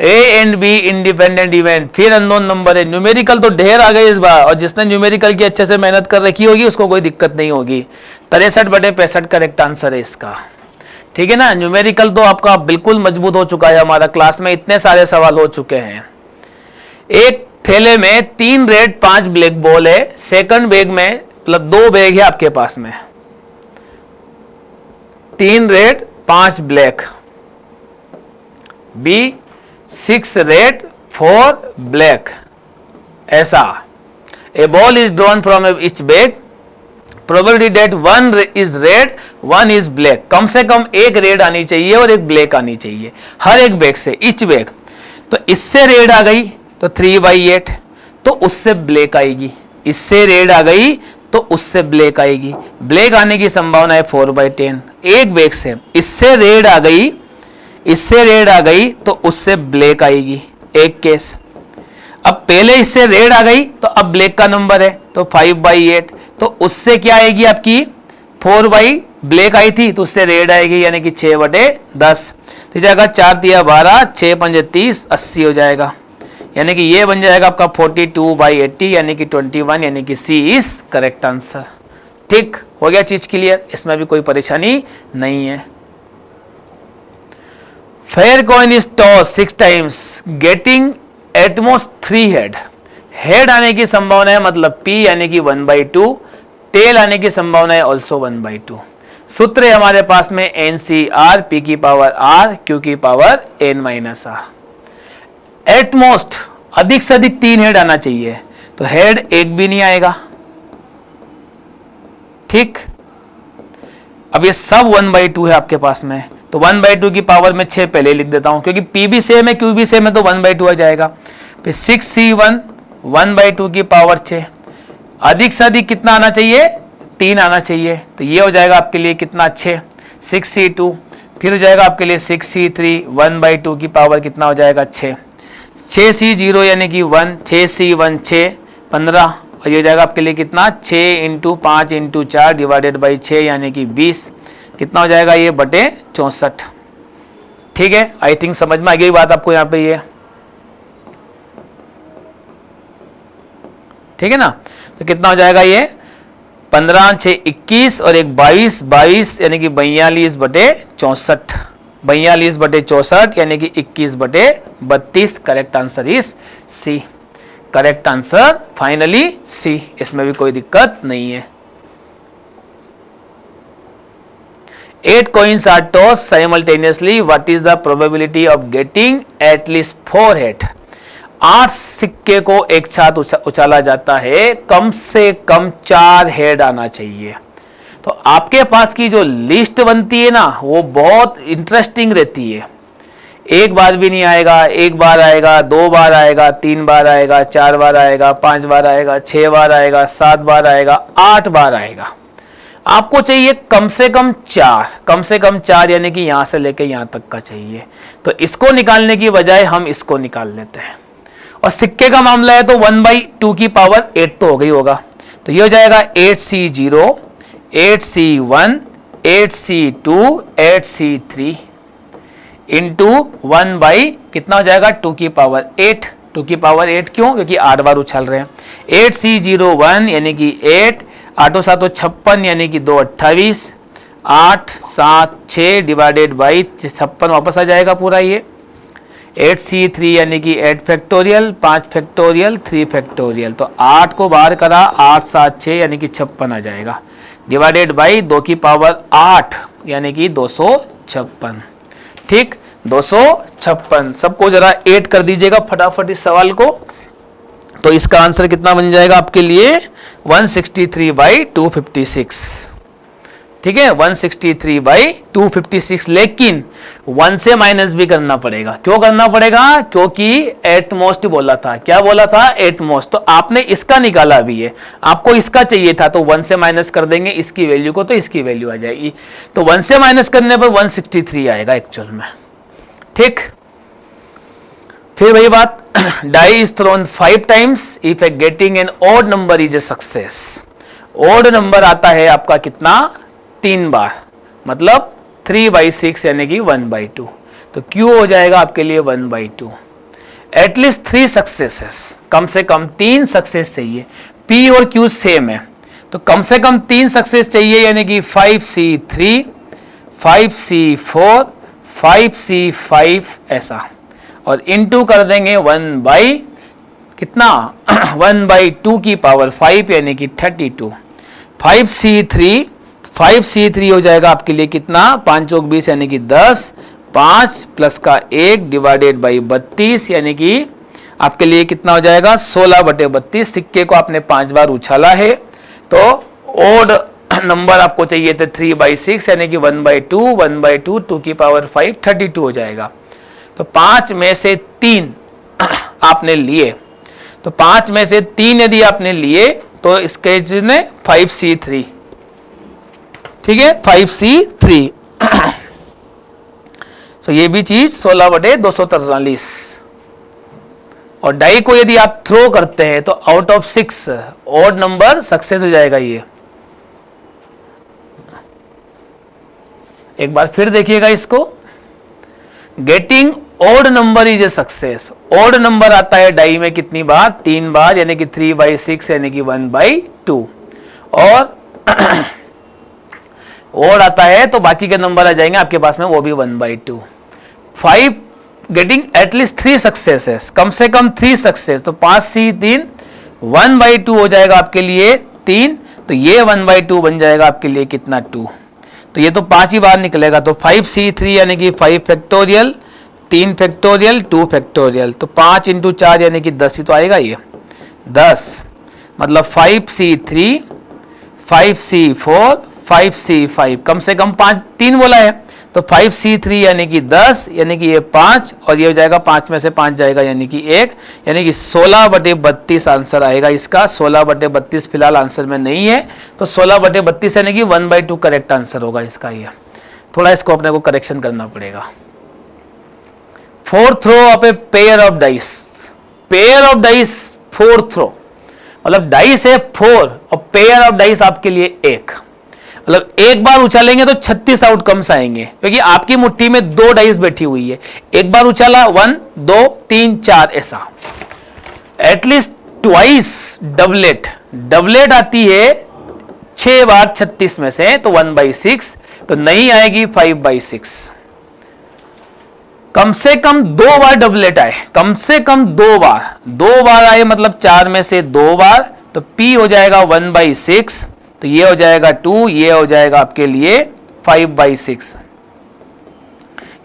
Speaker 1: ए एंड बी इंडिपेंडेंट इवेंट, फिर अननोन नंबर है। न्यूमेरिकल तो ढेर आ गए इस बार, और जिसने न्यूमेरिकल की अच्छे से मेहनत कर रखी होगी उसको कोई दिक्कत नहीं होगी। 63/65 करेक्ट आंसर है इसका। ठीक है ना, न्यूमेरिकल तो आपका बिल्कुल मजबूत हो चुका है, हमारा क्लास में इतने सारे सवाल हो चुके हैं। एक थैले में 3 रेड 5 ब्लैक बॉल है, सेकंड बैग में मतलब 2 बैग है आपके पास में, 3 red 5 black, B 6 red 4 black, ऐसा। A ball is drawn from each bag, probability that 1 is red 1 is black, कम से कम एक रेड आनी चाहिए और एक ब्लैक आनी चाहिए हर एक बैग से, ईच बैग। तो इससे रेड आ गई तो 3/8, तो उससे ब्लैक आएगी, इससे रेड आ गई तो उससे ब्लैक आएगी, ब्लैक आने की संभावना है 4/10। एक बैग से इससे रेड आ गई, इससे रेड आ गई तो उससे ब्लैक आएगी, एक केस। अब पहले इससे रेड आ गई तो अब ब्लैक का नंबर है तो 5/8, तो उससे क्या आएगी आपकी 4 ब्लैक आई थी तो उससे रेड आएगी यानी कि 6/10, तो जाएगा 4 दिया 12, 6 पंजे 30, 80 हो जाएगा, यानी कि ये बन जाएगा आपका 42/80 यानी कि 21, यानी कि सी इज करेक्ट आंसर। ठीक हो गया चीज क्लियर, इसमें भी कोई परेशानी नहीं है। Fair coin is toss 6 times getting at most 3 head. Head आने की संभावना है मतलब P यानी कि 1/2, टेल आने की संभावना है ऑल्सो 1/2। सूत्र है हमारे पास में NCR P की पावर R Q की पावर N-R। एटमोस्ट अधिक से अधिक 3 हेड आना चाहिए, तो हेड एक भी नहीं आएगा। ठीक, अब ये सब 1/2 है आपके पास में, तो 1/2 की पावर में 6 पहले लिख देता हूं क्योंकि P भी सेम है Q भी सेम है, तो 1/2 आ जाएगा। फिर 6C1 1/2 की पावर 6, अधिक से अधिक कितना आना चाहिए 3 आना चाहिए, तो ये हो जाएगा आपके लिए कितना 6। 6C2 फिर हो जाएगा आपके लिए 6C3 1/2 की पावर कितना हो जाएगा 6। 6C0 यानी कि 1, 6C1 6 15, और ये हो जाएगा आपके लिए कितना 6 × 5 × 4 डिवाइडेड बाई 6 यानी कि 20, कितना हो जाएगा ये बटे 64। ठीक है, आई थिंक समझ में आ गई बात आपको यहाँ पे ये, ठीक है ना। तो कितना हो जाएगा ये 15 6 21 और एक 22 22 यानी कि 42/64, 42/64 यानी कि 21/32। Correct answer is C, correct answer finally C, इसमें भी कोई दिक्कत नहीं है। 8 coins are tossed simultaneously. What is the probability of getting at least 4 head? 8 सिक्के को एक साथ उछाला जाता है, कम से कम 4 हेड आना चाहिए। तो आपके पास की जो लिस्ट बनती है ना वो बहुत इंटरेस्टिंग रहती है। एक बार भी नहीं आएगा, एक बार आएगा, 2 बार आएगा, 3 बार आएगा, 4 बार आएगा, 5 बार आएगा, 6 बार आएगा, 7 बार आएगा, 8 बार आएगा। आपको चाहिए कम से कम 4, कम से कम 4 यानी कि यहां से लेके यहां तक का चाहिए। तो इसको निकालने की बजाय हम इसको निकाल लेते हैं, और सिक्के का मामला है तो 1/2 की पावर 8 तो हो गई होगा, तो ये हो जाएगा 8C0 8C1 8C2 8C3 into 1 by कितना हो जाएगा 2 की पावर 8। 2 की पावर 8 क्यों, क्योंकि 8 बार उछल रहे हैं। 8C01 यानी कि 8, 8 7 56 यानी कि 2 28, 8 7 6 डिवाइडेड बाई 56 वापस आ जाएगा पूरा ये। 8C3 यानी कि 8 फैक्टोरियल, 5 फैक्टोरियल, 3 फैक्टोरियल, तो 8 को बाहर करा 8 7 6 यानी कि 56 आ जाएगा, डिवाइडेड बाई 2 की पावर 8 यानी कि 256। ठीक, 256। सबको जरा 8 कर दीजिएगा फटाफट इस सवाल को, तो इसका आंसर कितना बन जाएगा आपके लिए 163/256। ठीक है, 163/256, लेकिन 1 से माइनस भी करना पड़ेगा। क्यों करना पड़ेगा, क्योंकि एटमोस्ट बोला था। क्या बोला था, एटमोस्ट। तो आपने इसका निकाला भी है, आपको इसका चाहिए था, तो 1 से माइनस कर देंगे इसकी वैल्यू को, तो इसकी वैल्यू आ जाएगी। तो 1 से माइनस करने पर 163 आएगा एक्चुअल में। ठीक, फिर वही बात, die is thrown 5 times if a getting an odd number is a success. Odd number आता है आपका कितना 3 बार, मतलब 3/6 यानी कि 1/2, तो Q हो जाएगा आपके लिए 1/2। एटलीस्ट 3 सक्सेसेस, कम से कम 3 सक्सेस चाहिए। P और Q सेम है, तो कम से कम 3 सक्सेस चाहिए, यानी कि 5C3 5C4 5C5 ऐसा, और इनटू कर देंगे 1 कितना 1/2 की पावर 5 यानी कि 32। 5C3 हो जाएगा आपके लिए कितना 5 चौक 20 यानी कि 10, 5 प्लस का 1 डिवाइडेड बाई 32 यानी कि आपके लिए कितना हो जाएगा 16/32। सिक्के को आपने 5 बार उछाला है, तो ओड नंबर आपको चाहिए थे 3/6 यानी कि 1/2 1/2 2 की पावर 5 32 हो जाएगा। तो 5 में से 3 आपने लिए तो 5 में से 3 यदि आपने लिए तो इसके में 5C3, ठीक है 5C3। तो ये भी चीज 16/243। और डाई को यदि आप थ्रो करते हैं तो out of 6 odd number success हो जाएगा। ये एक बार फिर देखिएगा इसको, getting odd number is a success. Odd number आता है डाई में कितनी बार? 3 बार, यानी कि 3/6 यानी कि 1/2। और ऑड आता है तो बाकी के नंबर आ जाएंगे आपके पास में, वो भी 1/2। 5 गेटिंग एटलीस्ट 3 सक्सेसेस, कम से कम 3 सक्सेस, तो 5C3 1/2 हो जाएगा आपके लिए 3, तो ये 1/2 बन जाएगा आपके लिए कितना? 2। तो ये तो 5 ही बार निकलेगा, तो 5C3 यानी कि 5 फैक्टोरियल, 3 फैक्टोरियल, 2 फैक्टोरियल, तो 5 × 4 यानी कि 10 ही तो आएगा ये 10। मतलब 5C3, 5C4, 5C5, कम से कम 3 बोला है, तो 5C3 यानी कि 10, यानी कि ये 5, और ये हो जाएगा 5 में से 5 जाएगा यानी कि 1, यानी कि 16/32 आंसर आएगा इसका। 16/32 फिलहाल आंसर में नहीं है, तो 16/32 यानी कि 1/2 करेक्ट आंसर होगा इसका। ये थोड़ा इसको अपने को करेक्शन करना पड़ेगा। 4th throw of a pair of dice, pair of dice 4th throw, मतलब डाइस है 4 और पेयर ऑफ डाइस आपके लिए 1, मतलब एक बार उछालेंगे तो 36 आउटकम्स आएंगे, क्योंकि आपकी मुट्ठी में 2 डाइस बैठी हुई है। एक बार उछाला 1 2 3 4 ऐसा, एटलीस्ट ट्वाइस डबलेट, डबलेट आती है 6 बार 36 में से, तो 1/6, तो नहीं आएगी 5/6। कम से कम 2 बार डबलेट आए, कम से कम 2 बार आए, मतलब 4 में से 2 बार, तो P हो जाएगा 1/6, तो ये हो जाएगा 2, ये हो जाएगा आपके लिए 5/6,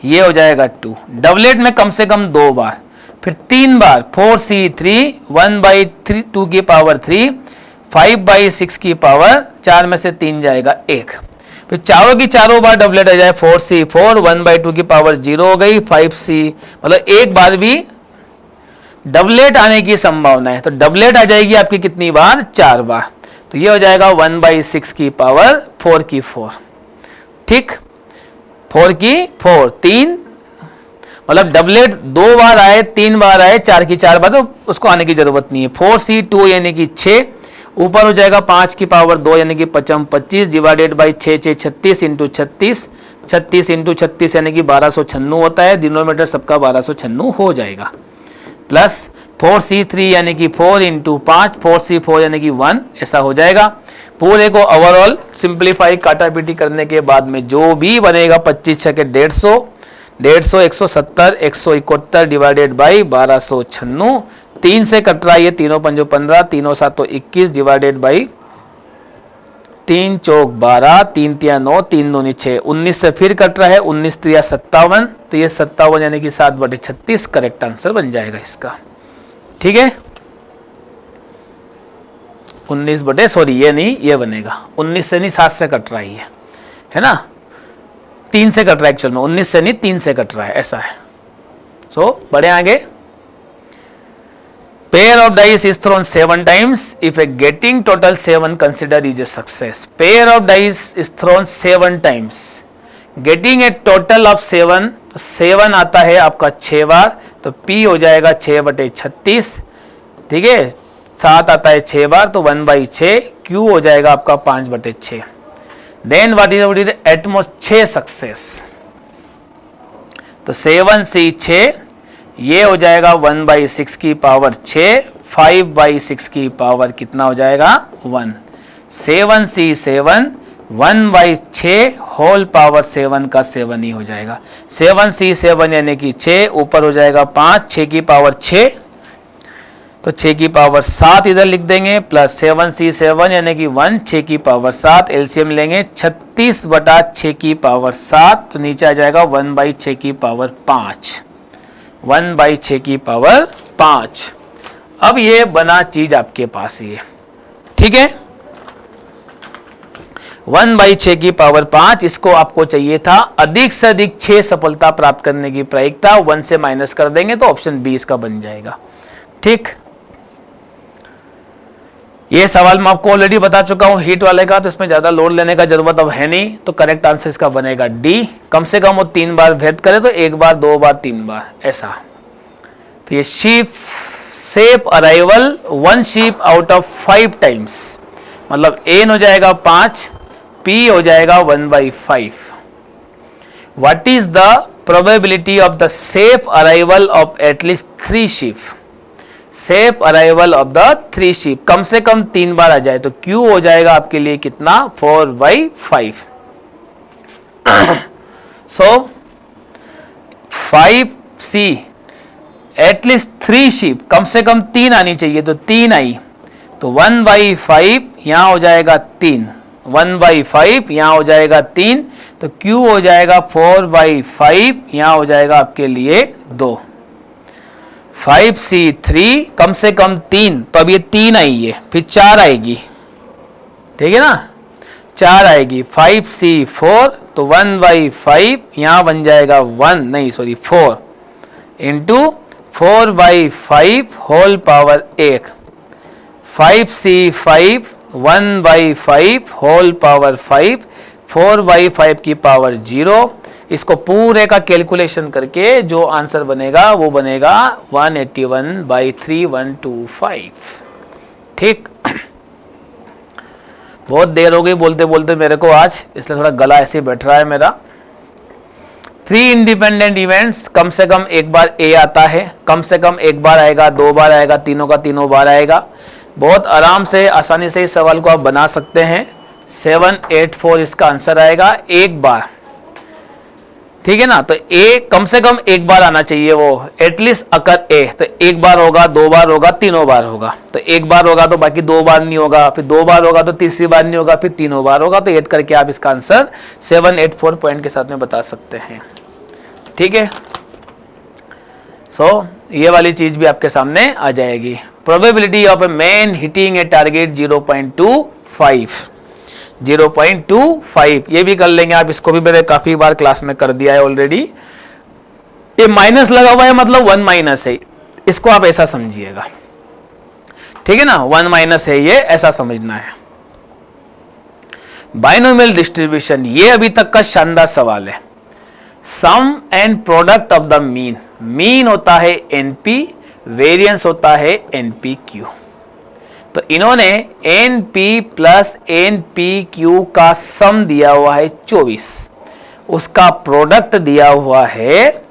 Speaker 1: ये हो जाएगा 2। डबलेट में कम से कम 2 बार, फिर 3 बार 4C3 1/2 की पावर 3, 5/6 की पावर 4 में से 3 जाएगा 1, फिर चारों की चारों बार डबलेट आ जाए 4C4 1/2 की पावर 0 हो गई 5C, मतलब एक बार भी डबलेट आने की संभावना है, तो डबलेट आ जाएगी आपकी कितनी बार? 4 बार, तो ये हो जाएगा 1/6 की पावर 4 की 4, ठीक 4 की 4, 3, मतलब डबलेट 2 बार आए, 3 बार आए, 4 की 4 बार, तो उसको आने की जरूरत नहीं है। 4C2 यानी कि 6, ऊपर हो जाएगा 5 की पावर 2 यानी कि 5 25 डिवाइडेड बाई 6 6 36 इंटू 36, 36 इंटू 36 यानी कि 1296 होता है, डिनोमिनेटर सबका 1296 हो जाएगा, प्लस 4C3 यानी कि 4 इंटू 5, 4C4 यानी कि 1, ऐसा हो जाएगा। पूरे को ओवरऑल सिंप्लीफाई काटा पीटी करने के बाद में जो भी बनेगा 25 छके 150, 150 170 171 डिवाइडेड बाई 1296, 3 से कट रहा है ये, 3 5 15, 3 7 21 डिवाइडेड बाई 3 चौक 12, 3 3 9, 3 2 6, 19 से फिर कट रहा है, 19 3 57, तो ये 57 यानी कि 7/36 करेक्ट आंसर बन जाएगा इसका, ठीक है। 19 ये नहीं, ये बनेगा 19 से नहीं 7 से कट रहा है ना, 3 से कट रहा है एक्चुअल में, 19 से नहीं 3 से कट रहा है, ऐसा है। सो बढ़े आगे। Pair of dice is thrown 7 times. If a getting total 7 consider is a success. Pair of dice is thrown 7 times. Getting a total of 7, तो 7 आता है आपका 6 बार, तो P हो जाएगा 6/36, ठीक है। 7 आता है 6 बार, तो 1/6, Q हो जाएगा आपका 5/6। Then what is the atmost 6 success, तो 7C6, ये हो जाएगा 1/6 की पावर 6, 5/6 की पावर कितना हो जाएगा 1, 7C7 1/6 होल पावर 7 का 7 ही हो जाएगा। 7C7 यानी कि 6, ऊपर हो जाएगा 5, 6 की पावर 6, तो 6 की पावर 7 इधर लिख देंगे, प्लस 7C7 यानी कि 1, 6 की पावर 7, एलसीएम लेंगे 36/6 की पावर 7, तो नीचे आ जाएगा 1/6 की पावर 5, 1/6 की पावर 5। अब ये बना चीज आपके पास ये, ठीक है। 1/6 की पावर 5, इसको आपको चाहिए था अधिक से अधिक 6 सफलता प्राप्त करने की प्रायिकता, 1 से माइनस कर देंगे तो ऑप्शन बी इसका बन जाएगा। ठीक, ये सवाल मैं आपको ऑलरेडी बता चुका हूं हीट वाले का, तो इसमें ज्यादा लोड लेने का जरूरत अब है नहीं, तो करेक्ट आंसर इसका बनेगा डी। कम से कम वो 3 बार भेद करे तो 1 बार 2 बार 3 बार ऐसा। तो ये ship safe arrival 1 ship out of 5 times, मतलब एन हो जाएगा 5, पी हो जाएगा 1/5। What is the probability of the safe arrival of at least 3 ship? Safe arrival of the 3 ship, कम से कम 3 बार आ जाए तो Q हो जाएगा आपके लिए कितना 4/5। सो 5C एटलीस्ट 3 शीप, कम से कम 3 आनी चाहिए, तो 3 आई, तो 1/5 यहां हो जाएगा 3, 1/5 यहां हो जाएगा 3, तो Q हो जाएगा 4/5 यहां हो जाएगा आपके लिए 2। 5C3 कम से कम 3, तो अब ये 3 आई है, फिर 4 आएगी, ठीक है ना, 4 आएगी। 5C4 तो 1/5 यहां बन जाएगा 4 into 4/5 whole power 1। 5C5 1/5 whole power 5, 4/5 की पावर 0। इसको पूरे का कैलकुलेशन करके जो आंसर बनेगा वो बनेगा 181/3125। ठीक, बहुत देर हो गई बोलते बोलते मेरे को आज, इसलिए थोड़ा गला ऐसे बैठ रहा है मेरा। 3 इंडिपेंडेंट इवेंट्स, कम से कम 1 बार ए आता है, कम से कम 1 बार आएगा, 2 बार आएगा, तीनों का तीनों बार आएगा। बहुत आराम से आसानी से इस सवाल को आप बना सकते हैं। 784 इसका आंसर आएगा 1 बार, ठीक है ना। तो ए कम से कम 1 बार आना चाहिए, वो एटलीस्ट अकर ए, तो 1 बार होगा, 2 बार होगा, तीनों बार होगा। तो 1 बार होगा तो बाकी 2 बार नहीं होगा, फिर 2 बार होगा तो तीसरी बार नहीं होगा, फिर तीनों बार होगा। तो ऐड करके आप इसका आंसर 784 पॉइंट के साथ में बता सकते हैं, ठीक है। सो ये वाली चीज भी आपके सामने आ जाएगी। Probability of a man hitting a target 0.25, 0.25 ये भी कर लेंगे आप, इसको भी मैंने काफी बार क्लास में कर दिया है ऑलरेडी। ये माइनस लगा हुआ है मतलब 1 माइनस है, इसको आप ऐसा समझिएगा, ठीक है ना, 1 माइनस है, ये ऐसा समझना है। बाइनोमियल डिस्ट्रीब्यूशन, ये अभी तक का शानदार सवाल है। Sum and product of the mean, mean होता है NP, वेरियंस होता है NPQ। तो इन्होंने NP प्लस NPQ का सम दिया हुआ है 24, उसका प्रोडक्ट दिया हुआ है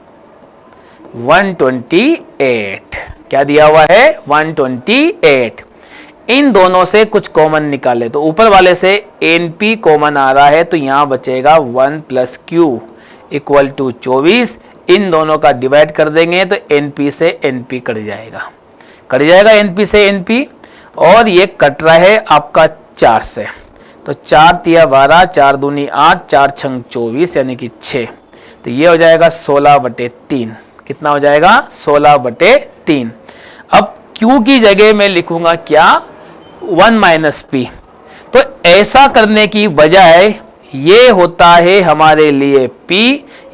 Speaker 1: 128। क्या दिया हुआ है 128। इन दोनों से कुछ कॉमन निकाले, तो ऊपर वाले से NP कॉमन आ रहा है, तो यहां बचेगा 1 + Q इक्वल टू 24। इन दोनों का डिवाइड कर देंगे तो NP से NP कट जाएगा, NP से NP, और ये कट रहा है आपका 4 से, तो 4 तिया 12, 4 दूनी 8, 4 छंग 24 यानी कि 6। तो ये हो जाएगा 16/3। कितना हो जाएगा 16/3। अब Q की जगह मैं लिखूंगा क्या 1 - P। तो ऐसा करने की बजाय ये होता है हमारे लिए P,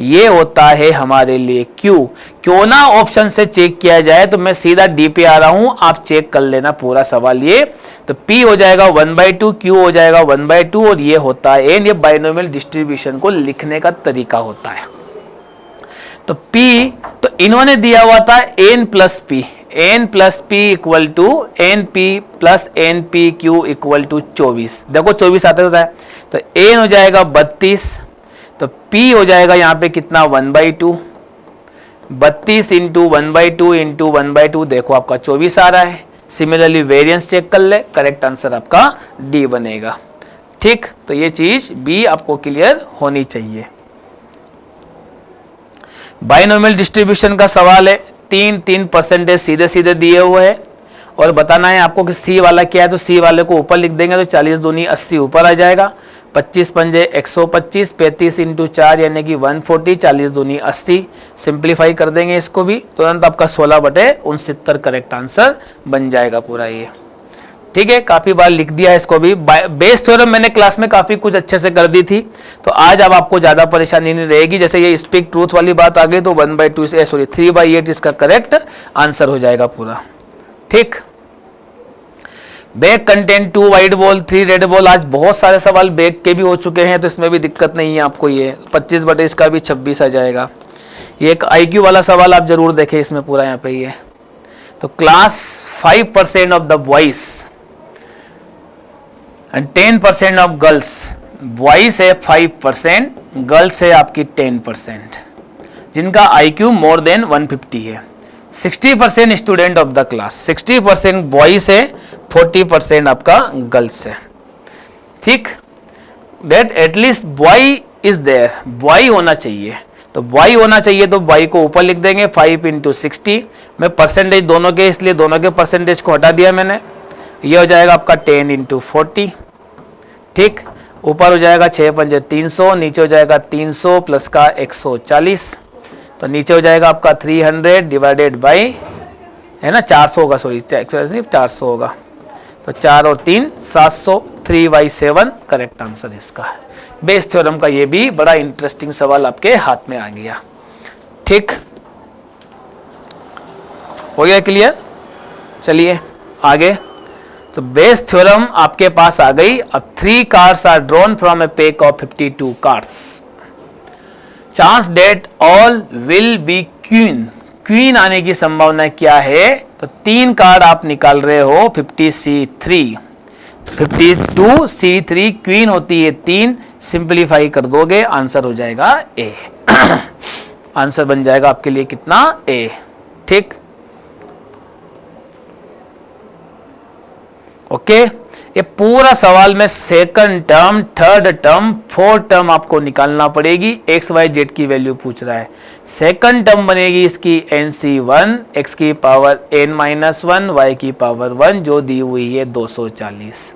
Speaker 1: ये होता है हमारे लिए Q। क्यों ना ऑप्शन से चेक किया जाए, तो मैं सीधा D पे आ रहा हूं, आप चेक कर लेना पूरा सवाल। ये तो P हो जाएगा 1/2, Q हो जाएगा 1/2, और ये होता है N। ये बाइनोमियल डिस्ट्रीब्यूशन को लिखने का तरीका होता है। तो P, तो इन्होंने दिया हुआ था N + P, N + P equal to NP + NPQ equal to 24। देखो 24 आता होता है, तो N हो जाएगा 32, तो P हो जाएगा यहाँ पे कितना 1/2, 32 इंटू 1/2 इंटू 1/2, देखो आपका 24 आ रहा है। सिमिलरली वेरिएंस चेक कर ले, करेक्ट आंसर आपका D बनेगा, ठीक। तो ये चीज B आपको क्लियर होनी चाहिए। बाइनोमियल डिस्ट्रीब्यूशन का सवाल है, 3% सीधे सीधे दिए हुए हैं, और बताना है आपको कि C वाला क्या है। तो C वाले को ऊपर लिख देंगे, तो 40 दूनी 80 ऊपर आ जाएगा, 25 पंजे 125, 35 इंटू 4 यानी कि 140, 40 दूनी 80। सिंप्लीफाई कर देंगे इसको भी, तुरंत आपका 16/69 करेक्ट आंसर बन जाएगा पूरा ये, ठीक है। काफी बार लिख दिया है इसको भी। बेस थ्योरम मैंने क्लास में काफी कुछ अच्छे से कर दी थी, तो आज अब आपको ज्यादा परेशानी नहीं रहेगी। जैसे ये स्पीक ट्रूथ वाली बात आ गई, तो 1/2 से 3/8 इसका करेक्ट आंसर हो जाएगा पूरा, ठीक। Bag content 2 white ball 3 red ball. आज बहुत सारे सवाल बैग के भी हो चुके हैं, तो इसमें भी दिक्कत नहीं है आपको। ये 25 बटे इसका भी 26 आ जाएगा। ये एक IQ वाला सवाल आप जरूर देखें इसमें पूरा यहाँ पे ये। तो class 5% of the boys and 10% of girls. Boys है 5%, गर्ल्स है आपकी 10%, जिनका IQ मोर देन 150 है। 60% student of the class, 60% boys है, 40% आपका गर्ल्स है। ठीक, that at least boy is there, boy होना चाहिए। तो बॉय होना चाहिए तो बॉय को ऊपर लिख देंगे 5 × 60। मैं परसेंटेज दोनों के, इसलिए दोनों के परसेंटेज को हटा दिया मैंने। ये हो जाएगा आपका 10 × 40। ठीक, ऊपर हो जाएगा 6 × 5 = 300, नीचे हो जाएगा 300 प्लस का 140, तो नीचे हो जाएगा आपका 300 डिवाइडेड बाई, है ना, 400 होगा, सॉरी 400 होगा। तो 4 और 3 700, 3/7 करेक्ट आंसर इसका है। बेस थ्योरम का ये भी बड़ा इंटरेस्टिंग सवाल आपके हाथ में आ गया। ठीक, हो गया क्लियर? चलिए आगे। तो बेस थ्योरम आपके पास आ गई। अब 3 cards are drawn from a pack of 52 cards. Chance that all will be queen. Queen आने की संभावना क्या है? तो 3 कार्ड आप निकाल रहे हो 50C3, 52C3 क्वीन होती है 3, सिंप्लीफाई कर दोगे आंसर हो जाएगा A। आंसर बन जाएगा आपके लिए कितना? A। ठीक, ओके। ये पूरा सवाल में second term, third term, fourth term आपको निकालना पड़ेगी। XYZ की वैल्यू पूछ रहा है। सेकंड टर्म बनेगी इसकी NC1, x की पावर n-1, y की पावर 1, जो दी हुई है 240।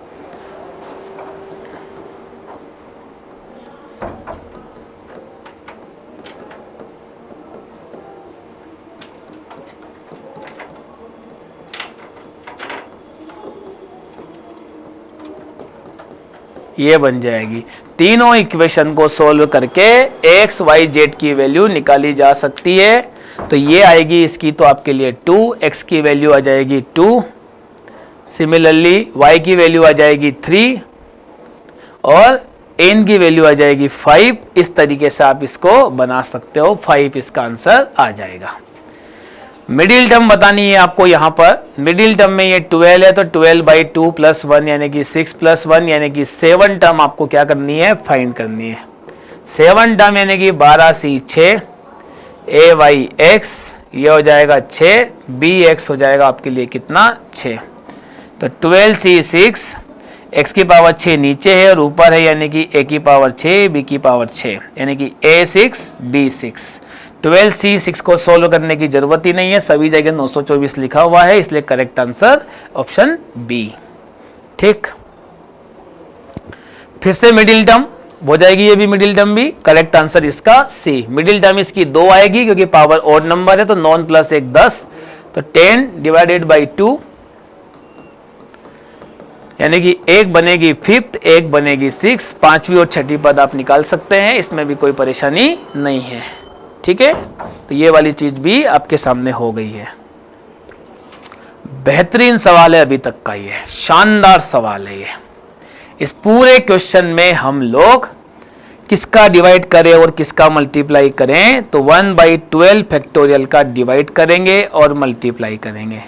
Speaker 1: ये बन जाएगी। तीनों इक्वेशन को सोल्व करके XYZ की वैल्यू निकाली जा सकती है। तो ये आएगी इसकी तो आपके लिए 2, x की वैल्यू आ जाएगी 2, सिमिलरली y की वैल्यू आ जाएगी 3 और n की वैल्यू आ जाएगी 5। इस तरीके से आप इसको बना सकते हो। 5 इसका आंसर आ जाएगा। मिडिल टर्म बतानी है आपको। यहाँ पर मिडिल टर्म में ये 12 है, तो 12/2 + 1 यानी कि 6 + 1 यानी कि 7 टर्म आपको क्या करनी है? फाइंड करनी है। 7 टर्म यानी कि 12C6 AYX, ये हो जाएगा 6, BX हो जाएगा आपके लिए कितना? 6। तो 12C6, x की पावर 6 नीचे है और ऊपर है, यानी कि a की पावर 6, b की पावर 6, यानी कि A6 B6। 12C6 को सोल्व करने की जरूरत ही नहीं है, सभी जगह 924 लिखा हुआ है, इसलिए करेक्ट आंसर ऑप्शन बी। ठीक, फिर से मिडिल टर्म हो जाएगी, ये भी मिडिल टर्म भी। करेक्ट आंसर इसका सी। मिडिल टर्म इसकी 2 आएगी क्योंकि पावर ऑड नंबर है, तो 9 + 1 10, तो 10 डिवाइडेड बाई 2, यानी कि एक बनेगी 5th, एक बनेगी 6, 5वीं और 6ठी पद आप निकाल सकते हैं, इसमें भी कोई परेशानी नहीं है। ठीक है, तो ये वाली चीज भी आपके सामने हो गई है। बेहतरीन सवाल है अभी तक का, ये शानदार सवाल है। ये इस पूरे क्वेश्चन में हम लोग किसका डिवाइड करें और किसका मल्टीप्लाई करें? तो 1/12 फैक्टोरियल का डिवाइड करेंगे और मल्टीप्लाई करेंगे।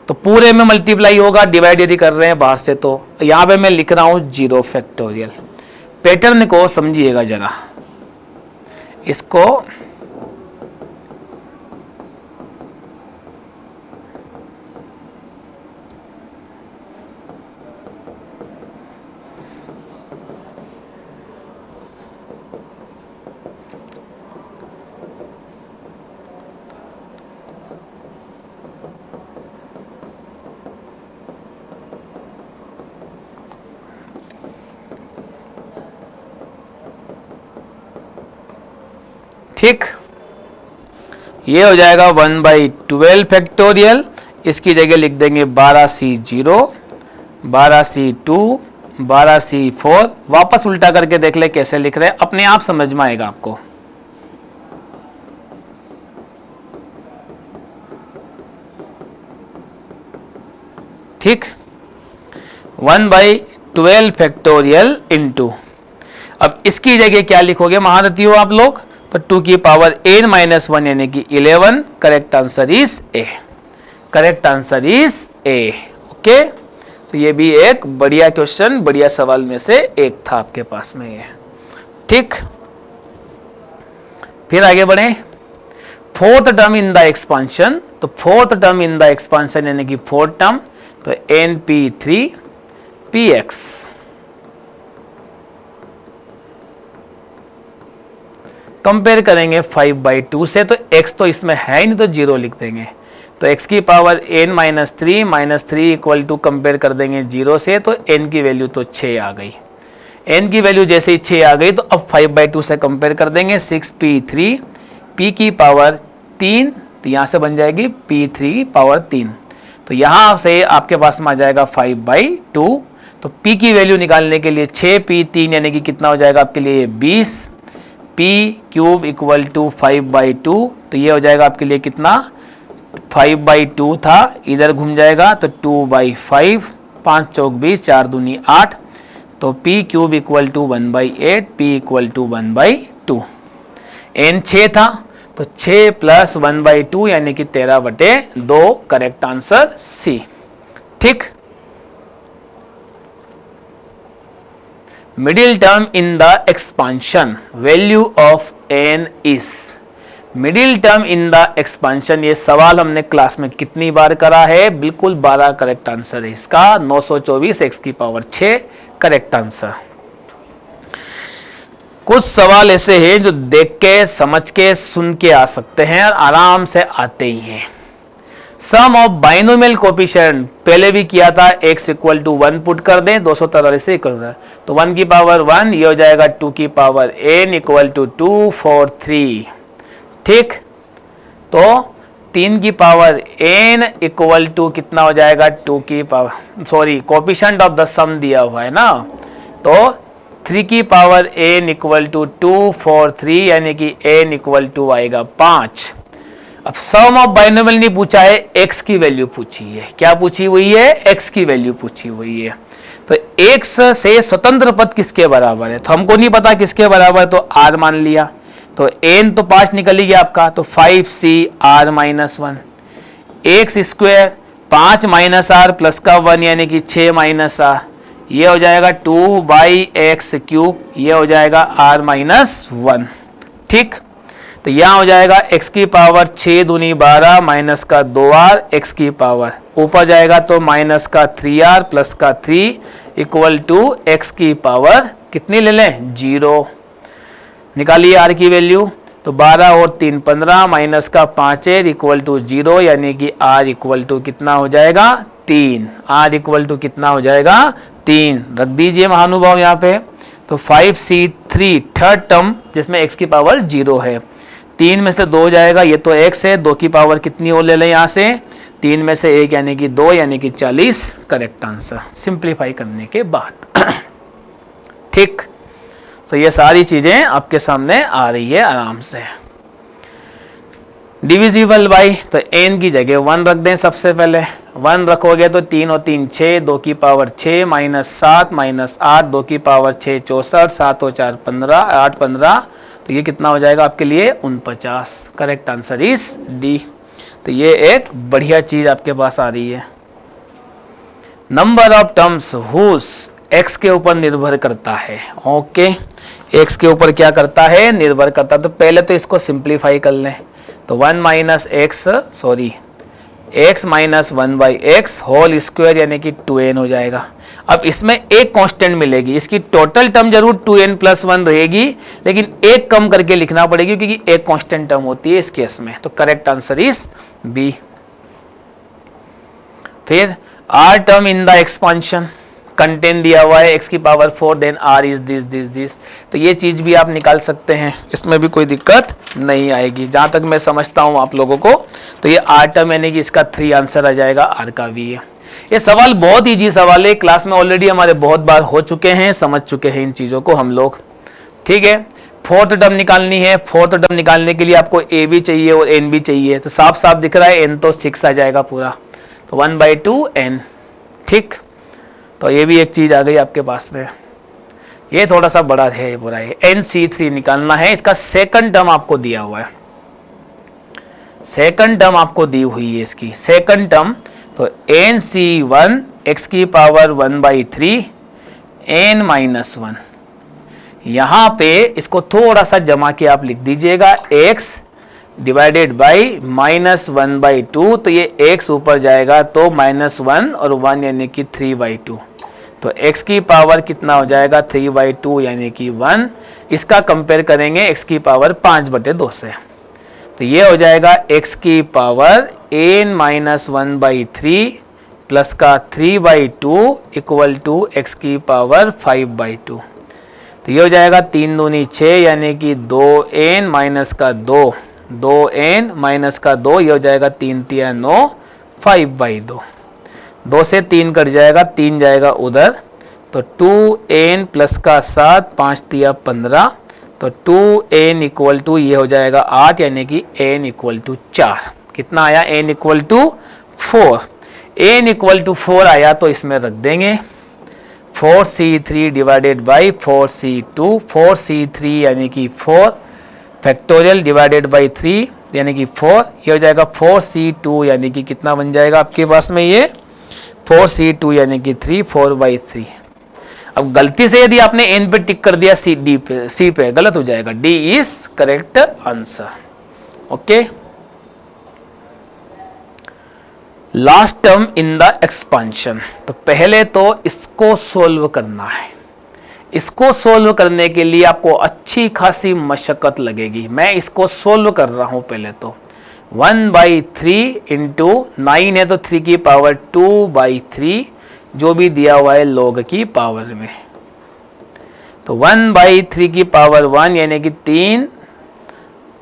Speaker 1: तो पूरे में मल्टीप्लाई होगा, डिवाइड यदि कर रहे हैं बाहर से, तो यहां पे मैं लिख रहा हूं 0 फैक्टोरियल। पैटर्न को समझिएगा जरा, इसको ठीक, ये हो जाएगा 1/12 फैक्टोरियल। इसकी जगह लिख देंगे 12C0, 12C2, 12C4। वापस उल्टा करके देख ले कैसे लिख रहे हैं, अपने आप समझ में आएगा आपको। ठीक, 1/12 फैक्टोरियल इंटू, अब इसकी जगह क्या लिखोगे महारथी हो आप लोग, तो 2 की पावर n-1 यानी कि 11, correct answer is A, correct answer is A. Okay, तो ये भी एक बढ़िया क्वेश्चन, बढ़िया सवाल में से एक था आपके पास में ये। ठीक, फिर आगे बढ़े, fourth term in the expansion, तो fourth term in the expansion यानी कि फोर्थ टर्म, तो NP3PX, कंपेयर करेंगे 5/2 से, तो x तो इसमें है ही नहीं तो 0 लिख देंगे, तो x की power n-3 -3 equal to compare कर देंगे 0 से, तो n की वैल्यू तो 6 आ गई, n की वैल्यू जैसे ही 6 आ गई तो अब 5/2 से कंपेयर कर देंगे, 6p3, p की पावर 3, तो यहाँ से बन जाएगी p3 पावर 3, तो यहाँ से आपके पास में आ जाएगा 5/2, तो p की वैल्यू निकालने के लिए 6p3 यानी कि कितना हो जाएगा आपके लिए 20, p क्यूब इक्वल टू 5/2, तो ये हो जाएगा आपके लिए कितना, 5/2 था, इधर घूम जाएगा तो 2/5, 5 चौक 20, 4 दूनी 8, तो p cube equal to 1/8, p equal to 1/2, n 6 था, तो 6 प्लस 1/2 यानी कि 13/2, करेक्ट आंसर सी। ठीक, middle term in the expansion, value of n is, middle term in the expansion, ये सवाल हमने क्लास में कितनी बार करा है, बिल्कुल 12 करेक्ट आंसर है इसका, 924 x की पावर 6 करेक्ट आंसर। कुछ सवाल ऐसे हैं जो देख के समझ के सुन के आ सकते हैं और आराम से आते ही हैं। सम ऑफ बाइनोमियल कोफिशिएंट पहले भी किया था, x इक्वल टू 1 पुट कर दें, 243 से इक्वल है, तो 1 की पावर 1, ये हो जाएगा 2 की पावर n इक्वल टू 2 4 3। ठीक, तो 3 की पावर n इक्वल टू कितना हो जाएगा, 2 की power, sorry coefficient of the sum दिया हुआ है ना, तो 3 की पावर n इक्वल टू 2 4 3 यानी कि n इक्वल टू आएगा 5। अब सम ऑफ बाइनोमियल नहीं पूछा है, x की वैल्यू पूछी है, क्या पूछी हुई है, x की वैल्यू पूछी हुई है, तो x से स्वतंत्र पद किसके बराबर है, तो हमको नहीं पता किसके बराबर है, तो r मान लिया, तो n तो 5 निकल ही गया आपका, तो 5c r-1, x square 5 minus r plus का 1 यानी कि 6 माइनस r, ये हो जाएगा 2/x क्यूब, ये हो जाएगा r-1। ठीक, तो यहाँ हो जाएगा x की पावर 6 दूनी 12 माइनस का 2r, x की पावर ऊपर जाएगा तो माइनस का 3r प्लस का 3 इक्वल टू x की पावर कितनी ले लें, 0। निकालिए r की वैल्यू, तो 12 और 3 15 माइनस का 5 इक्वल टू 0 यानी कि r इक्वल टू कितना हो जाएगा, 3, r इक्वल टू कितना हो जाएगा, 3। रख दीजिए महानुभाव यहाँ पे, तो 5c3 थर्ड टर्म जिसमें x की पावर 0 है, 3 में से 2 जाएगा, ये तो x है, 2 की पावर कितनी और ले लें यहाँ से, 3 में से 1 यानी कि 2 यानी कि 40 करेक्ट आंसर सिंप्लीफाई करने के बाद। ठीक, तो ये सारी चीजें आपके सामने आ रही है आराम से। डिविजिबल बाई, तो n की जगह 1 रख दें, सबसे पहले 1 रखोगे तो 3 और 3 6, 2 की पावर 6 माइनस 7 माइनस 8, 2 की पावर 6 64, 7 और 4 15, 8 15, तो ये कितना हो जाएगा आपके लिए 49, करेक्ट आंसर इज डी। तो ये एक बढ़िया चीज आपके पास आ रही है। Number of terms whose x के ऊपर निर्भर करता है, ओके, x के ऊपर क्या करता है, निर्भर करता है, तो पहले तो इसको सिंप्लीफाई कर लें, तो 1 minus x, sorry x minus 1/x whole square यानी कि 2n हो जाएगा। अब इसमें एक कांस्टेंट मिलेगी, इसकी टोटल टर्म जरूर 2n प्लस 1 रहेगी, लेकिन एक कम करके लिखना पड़ेगी क्योंकि एक कांस्टेंट टर्म होती है इस केस में, तो करेक्ट आंसर इज बी। फिर r term in the expansion content दिया हुआ है x की power 4 then r is this, तो ये चीज भी आप निकाल सकते हैं, इसमें भी कोई दिक्कत नहीं आएगी जहां तक मैं समझता हूं आप लोगों को। तो ये r टर्म यानी कि इसका 3 आंसर आ जाएगा, r का भी है। ये सवाल बहुत इजी सवाल है, क्लास में ऑलरेडी हमारे बहुत बार हो चुके हैं, समझ चुके हैं इन चीजों को हम लोग। ठीक है, फोर्थ टर्म निकालनी है, फोर्थ टर्म निकालने के लिए आपको a भी चाहिए और n भी चाहिए, तो साफ साफ दिख रहा है n तो 6 आ जाएगा पूरा, तो 1/2 n ठीक, तो ये भी एक चीज आ गई आपके पास में। ये थोड़ा सा बड़ा है पूरा, है NC3 निकालना है। इसका सेकंड टर्म आपको दिया हुआ है, सेकंड टर्म आपको दी हुई है इसकी सेकंड टर्म। तो NC1 x की पावर 1/3 n माइनस 1, यहां पे इसको थोड़ा सा जमा के आप लिख दीजिएगा x डिवाइडेड बाई -1/2। तो ये x ऊपर जाएगा तो -1 और 1 यानी कि 3/2। तो x की पावर कितना हो जाएगा 3/2 यानी कि 1। इसका कंपेयर करेंगे x की पावर 5/2 से, तो ये हो जाएगा x की पावर n माइनस 1/3 प्लस का 3/2 इक्वल टू x की पावर 5/2। तो ये हो जाएगा 3 दूनी 6 यानी कि 2n माइनस का 2, 2n माइनस का 2, ये हो जाएगा 3 तिया 9, 5/2। 2 से 3 कट जाएगा, 3 जाएगा उधर, तो 2n प्लस का 7, 5 तिया 15, तो 2n इक्वल टू ये हो जाएगा 8 यानी कि n इक्वल टू 4। कितना आया? n equal to 4। n equal to 4 आया तो इसमें रख देंगे 4c3 divided by 4c2, 4c3 यानी कि 4 फैक्टोरियल डिवाइडेड बाई 3 यानी कि 4, ये हो जाएगा 4c2 यानी कि कितना बन जाएगा आपके पास में ये 4c2 यानी कि 3, 4/3। अब गलती से यदि आपने n पे टिक कर दिया C पे गलत हो जाएगा। D is correct answer. Okay, last term in the expansion. तो पहले तो इसको सोल्व करना है। इसको सोल्व करने के लिए आपको अच्छी खासी मशक्कत लगेगी। मैं इसको सोल्व कर रहा हूं पहले तो 1/3 इंटू 9 है तो 3 की पावर 2/3 जो भी दिया हुआ है log की पावर में। तो 1/3 की पावर 1 यानी कि 3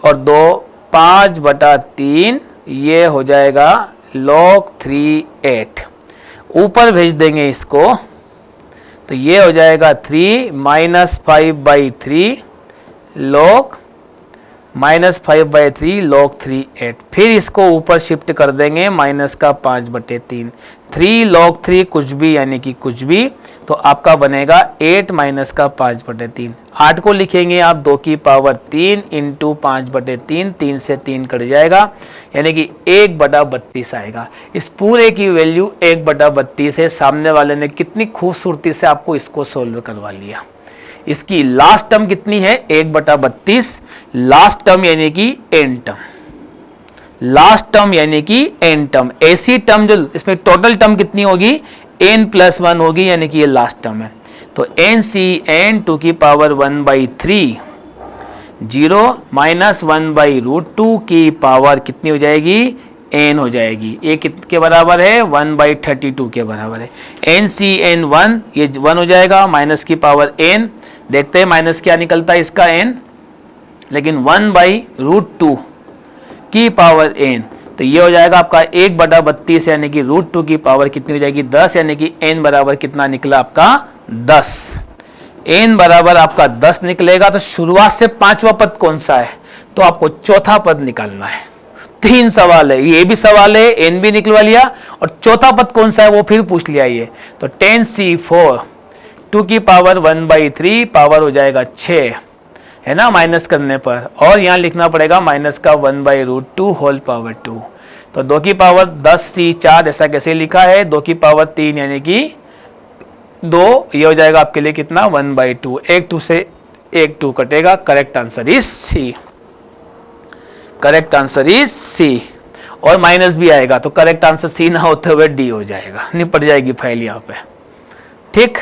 Speaker 1: और 2 5/3, ये हो जाएगा log 3 8। ऊपर भेज देंगे इसको तो ये हो जाएगा 3 माइनस 5/3 log -5/3 log 3 8। फिर इसको ऊपर शिफ्ट कर देंगे माइनस का 5/3, 3 log 3 कुछ भी यानी कि कुछ भी, तो आपका बनेगा 8 माइनस का 5/3। 8 को लिखेंगे आप 2 की पावर 3 इंटू 5/3, 3 से 3 कट जाएगा यानी कि 1/32 आएगा। इस पूरे की वैल्यू 1/32 है। सामने वाले ने कितनी खूबसूरती से आपको इसको सोल्व करवा लिया। इसकी लास्ट टर्म कितनी है 1/32, लास्ट टर्म यानी कि n टर्म, लास्ट टर्म यानी कि n टर्म। ऐसी टर्म जो इसमें टोटल टर्म कितनी होगी n+1 होगी यानी कि ये लास्ट टर्म है। तो NCn 2 की पावर 1/3 0 माइनस 1/√2 की पावर कितनी हो जाएगी n हो जाएगी। ये कितने बराबर है 1/32 के बराबर है। NCn1 ये 1 हो जाएगा माइनस की पावर n, देखते हैं माइनस क्या निकलता है इसका n, लेकिन 1/√2 की पावर n, तो ये हो जाएगा आपका 1/32 यानी कि √2 की पावर कितनी हो जाएगी 10 यानी कि n बराबर कितना निकला आपका 10। n बराबर आपका 10 निकलेगा। तो शुरुआत से पांचवा पद कौन सा है तो आपको चौथा पद निकालना है। 3 सवाल है, ये भी सवाल है, n भी निकलवा लिया और चौथा पद कौन सा है वो फिर पूछ लिया ये। तो 10c4 2 की पावर 1/3 पावर हो जाएगा 6 है ना माइनस करने पर, और यहाँ लिखना पड़ेगा माइनस का 1/√2 होल पावर 2। तो 2 की पावर 10c4 ऐसा कैसे लिखा है 2 की पावर 3 यानी कि 2, ये हो जाएगा आपके लिए कितना 1/2। 1 2 से 1 2 कटेगा। Correct answer is C, correct answer is C. और माइनस भी आएगा तो करेक्ट आंसर सी ना होते हुए डी हो जाएगा, निपट जाएगी फाइल यहाँ पे। ठीक,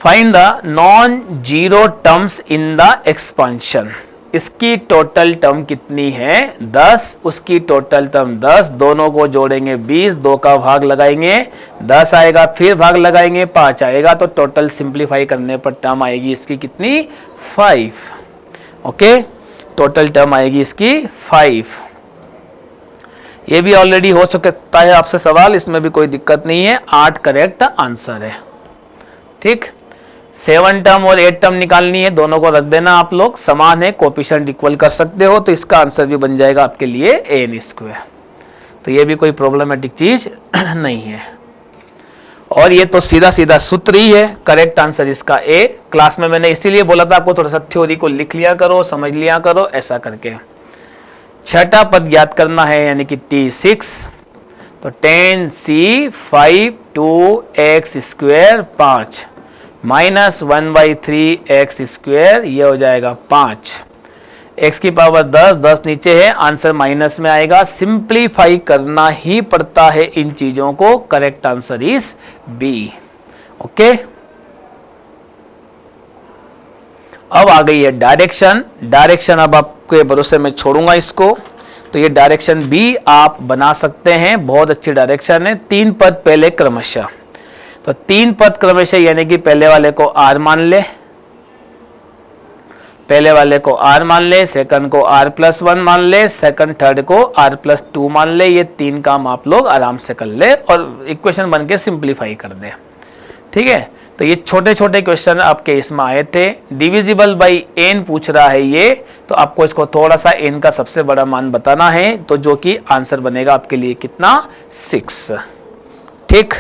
Speaker 1: find the non zero terms in the expansion. इसकी टोटल टर्म कितनी है 10, उसकी टोटल टर्म 10, दोनों को जोड़ेंगे 20, 2 का भाग लगाएंगे 10 आएगा, फिर भाग लगाएंगे 5 आएगा, तो टोटल सिंप्लीफाई करने पर टर्म आएगी इसकी कितनी 5। ओके, टोटल टर्म आएगी इसकी 5। ये भी ऑलरेडी हो सकता है आपसे सवाल, इसमें भी कोई दिक्कत नहीं है। 8 करेक्ट आंसर है। ठीक, 7 टर्म और 8 टर्म निकालनी है, दोनों को रख देना आप लोग, समान है, कोएफिशिएंट इक्वल कर सकते हो, तो इसका आंसर भी बन जाएगा आपके लिए n²। तो ये भी कोई प्रॉब्लमेटिक चीज नहीं है। और ये तो सीधा सीधा सूत्र ही है, करेक्ट आंसर इसका ए। क्लास में मैंने इसीलिए बोला था आपको थोड़ा सा थ्योरी को लिख लिया करो, समझ लिया करो, ऐसा करके। छठा पद ज्ञात करना है यानी कि T6, तो 10C5 2x square 5 minus 1/3 x square, ये हो जाएगा 5। x की पावर 10, 10 नीचे है, आंसर माइनस में आएगा। सिंप्लीफाई करना ही पड़ता है इन चीजों को। Correct answer is B. Okay, अब आ गई है डायरेक्शन। डायरेक्शन अब आपके भरोसे में छोड़ूंगा इसको। तो ये डायरेक्शन बी आप बना सकते हैं, बहुत अच्छी डायरेक्शन है। 3 पद पहले क्रमशः, तो 3 पद क्रमशः यानी कि पहले वाले को r मान ले, पहले वाले को r मान ले, सेकंड को r+1 मान ले, सेकंड थर्ड को r+2 मान ले। ये 3 काम आप लोग आराम से कर ले और इक्वेशन बन के सिंप्लीफाई कर दे। ठीक है, तो ये छोटे छोटे क्वेश्चन आपके इसमें आए थे। डिविजिबल बाई n पूछ रहा है ये, तो आपको इसको थोड़ा सा n का सबसे बड़ा मान बताना है, तो जो कि आंसर बनेगा आपके लिए कितना, 6। ठीक,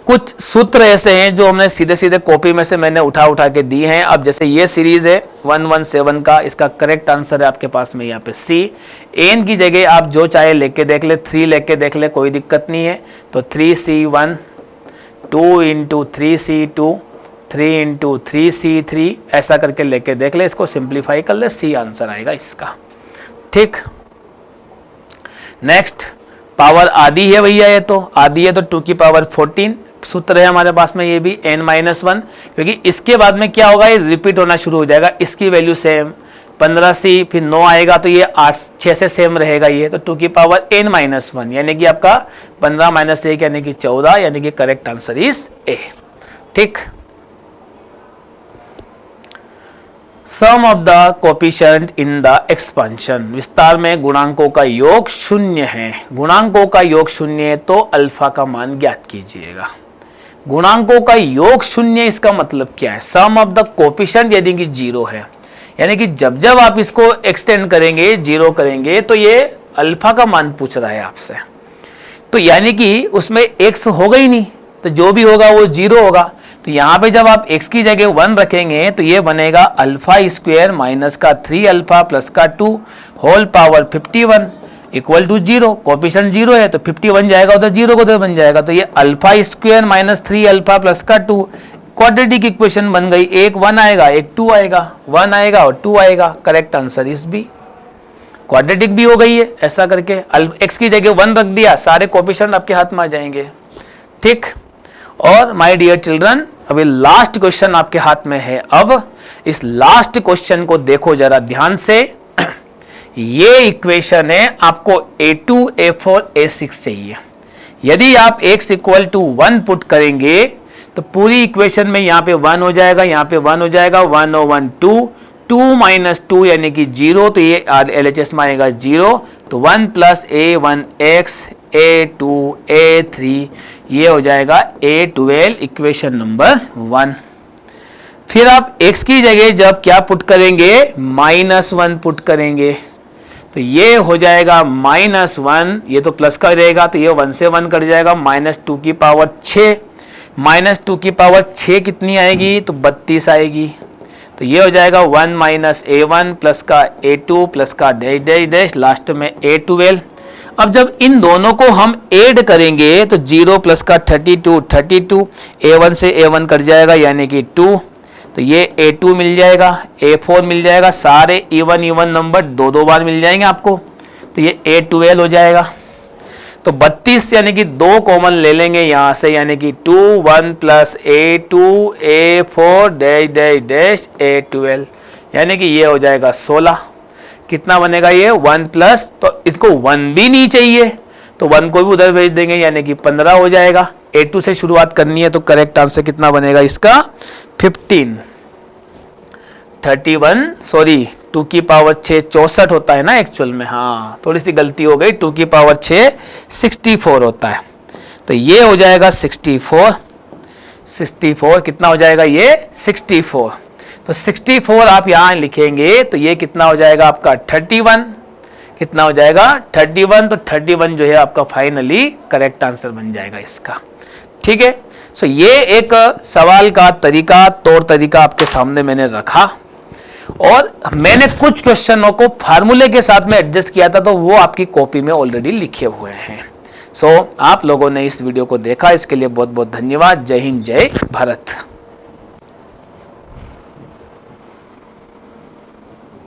Speaker 1: कुछ सूत्र ऐसे हैं जो हमने सीधे सीधे कॉपी में से मैंने उठा उठा के दी हैं। अब जैसे ये सीरीज है 117 का, इसका करेक्ट आंसर है आपके पास में यहाँ पे C। n की जगह आप जो चाहे लेके देख ले, 3 लेके देख ले, कोई दिक्कत नहीं है। तो 3C1 2 into 3C2 3 into 3C3 ऐसा करके लेके देख ले, इसको सिंप्लीफाई कर ले, C आंसर आएगा इसका। ठीक, नेक्स्ट पावर आधी है भैया, ये तो आधी है तो 2 की पावर 14 सूत्र है हमारे पास में, ये भी n-1, क्योंकि इसके बाद में क्या होगा, ये रिपीट होना शुरू हो जाएगा। इसकी वैल्यू सेम 15C, फिर 9 आएगा तो ये 6 से सेम रहेगा ये, तो 2 की पावर n-1 यानी कि आपका 15 - 1 यानी कि 14, यानी कि करेक्ट आंसर इज ए। ठीक, sum of the coefficient in the expansion, विस्तार में गुणांकों का योग 0 है। गुणांकों का योग 0 है तो अल्फा का मान ज्ञात कीजिएगा। गुणांकों का योग 0, इसका मतलब क्या है, सम ऑफ द कोफिशिएंट यदि कि 0 है, यानी कि जब जब आप इसको एक्सटेंड करेंगे, 0 करेंगे, तो ये अल्फा का मान पूछ रहा है आपसे। तो यानी कि उसमें x होगा ही नहीं, तो जो भी होगा वो 0 होगा। तो यहाँ पे जब आप x की जगह 1 रखेंगे तो ये बनेगा अल्फा स्क्वायर माइनस का 3 अल्फा प्लस का 2 whole power 51 equal to 0। Coefficient 0 है तो 51 जाएगा उधर, 0 को उधर बन जाएगा। तो ये alpha square minus 3 alpha plus का 2 क्वाड्रेटिक इक्वेशन बन गई। एक 1 आएगा, एक 2 आएगा, 1 आएगा और 2 आएगा। Correct answer is B, quadratic भी हो गई है। ऐसा करके x की जगह 1 रख दिया, सारे कोफिशिएंट आपके हाथ में आ जाएंगे। ठीक, और माय डियर चिल्ड्रन, अभी लास्ट क्वेश्चन आपके हाथ में है। अब इस लास्ट क्वेश्चन को देखो जरा ध्यान से। ये इक्वेशन है, आपको A2 A4 A6 चाहिए। यदि आप x इक्वल टू 1 पुट करेंगे तो पूरी इक्वेशन में यहाँ पे 1 हो जाएगा, यहाँ पे 1 हो जाएगा, 1 और 1 2, 2 माइनस 2 यानी कि 0, तो ये LHS में आएगा 0। तो 1 प्लस A1x A2 A3, ये हो जाएगा A12 इक्वेशन नंबर 1। फिर आप x की जगह जब क्या पुट करेंगे, -1 पुट करेंगे, तो ये हो जाएगा -1, ये तो प्लस का रहेगा तो ये 1 से 1 कट जाएगा, -2 की पावर 6, -2 की पावर 6 कितनी आएगी, तो 32 आएगी। तो ये हो जाएगा 1 माइनस A1 प्लस का A2 प्लस का डैश डैश डैश, लास्ट में A12। अब जब इन दोनों को हम ऐड करेंगे तो 0 प्लस का 32 32, A1 से A1 कट जाएगा यानी कि 2, तो ये A2 मिल जाएगा, A4 मिल जाएगा, सारे इवन नंबर 2 बार मिल जाएंगे आपको, तो ये A12 हो जाएगा। तो 32 यानी कि 2 कॉमन ले लेंगे यहाँ से, यानी कि 2 1 plus A2 A4 dash dash dash A12, यानी कि ये हो जाएगा 16। कितना बनेगा ये 1 प्लस, तो इसको 1 भी नहीं चाहिए तो 1 को भी उधर भेज देंगे, यानी कि 15 हो जाएगा। A2 से शुरुआत करनी है तो करेक्ट आंसर कितना बनेगा इसका 15 31, सॉरी 2 की पावर 6 64 होता है ना एक्चुअल में, हाँ थोड़ी सी गलती हो गई, 2 की पावर 6 64 होता है। तो ये हो जाएगा 64 कितना हो जाएगा ये 64। तो 64 आप यहाँ लिखेंगे तो ये कितना हो जाएगा आपका 31, कितना हो जाएगा 31, तो 31 जो है आपका फाइनली करेक्ट आंसर बन जाएगा इसका। ठीक है, सो ये एक सवाल का तरीका, तौर तरीका आपके सामने मैंने रखा, और मैंने कुछ क्वेश्चनों को फार्मूले के साथ में एडजस्ट किया था, तो वो आपकी कॉपी में ऑलरेडी लिखे हुए हैं। सो आप लोगों ने इस वीडियो को देखा, इसके लिए बहुत बहुत धन्यवाद। जय हिंद, जय भारत।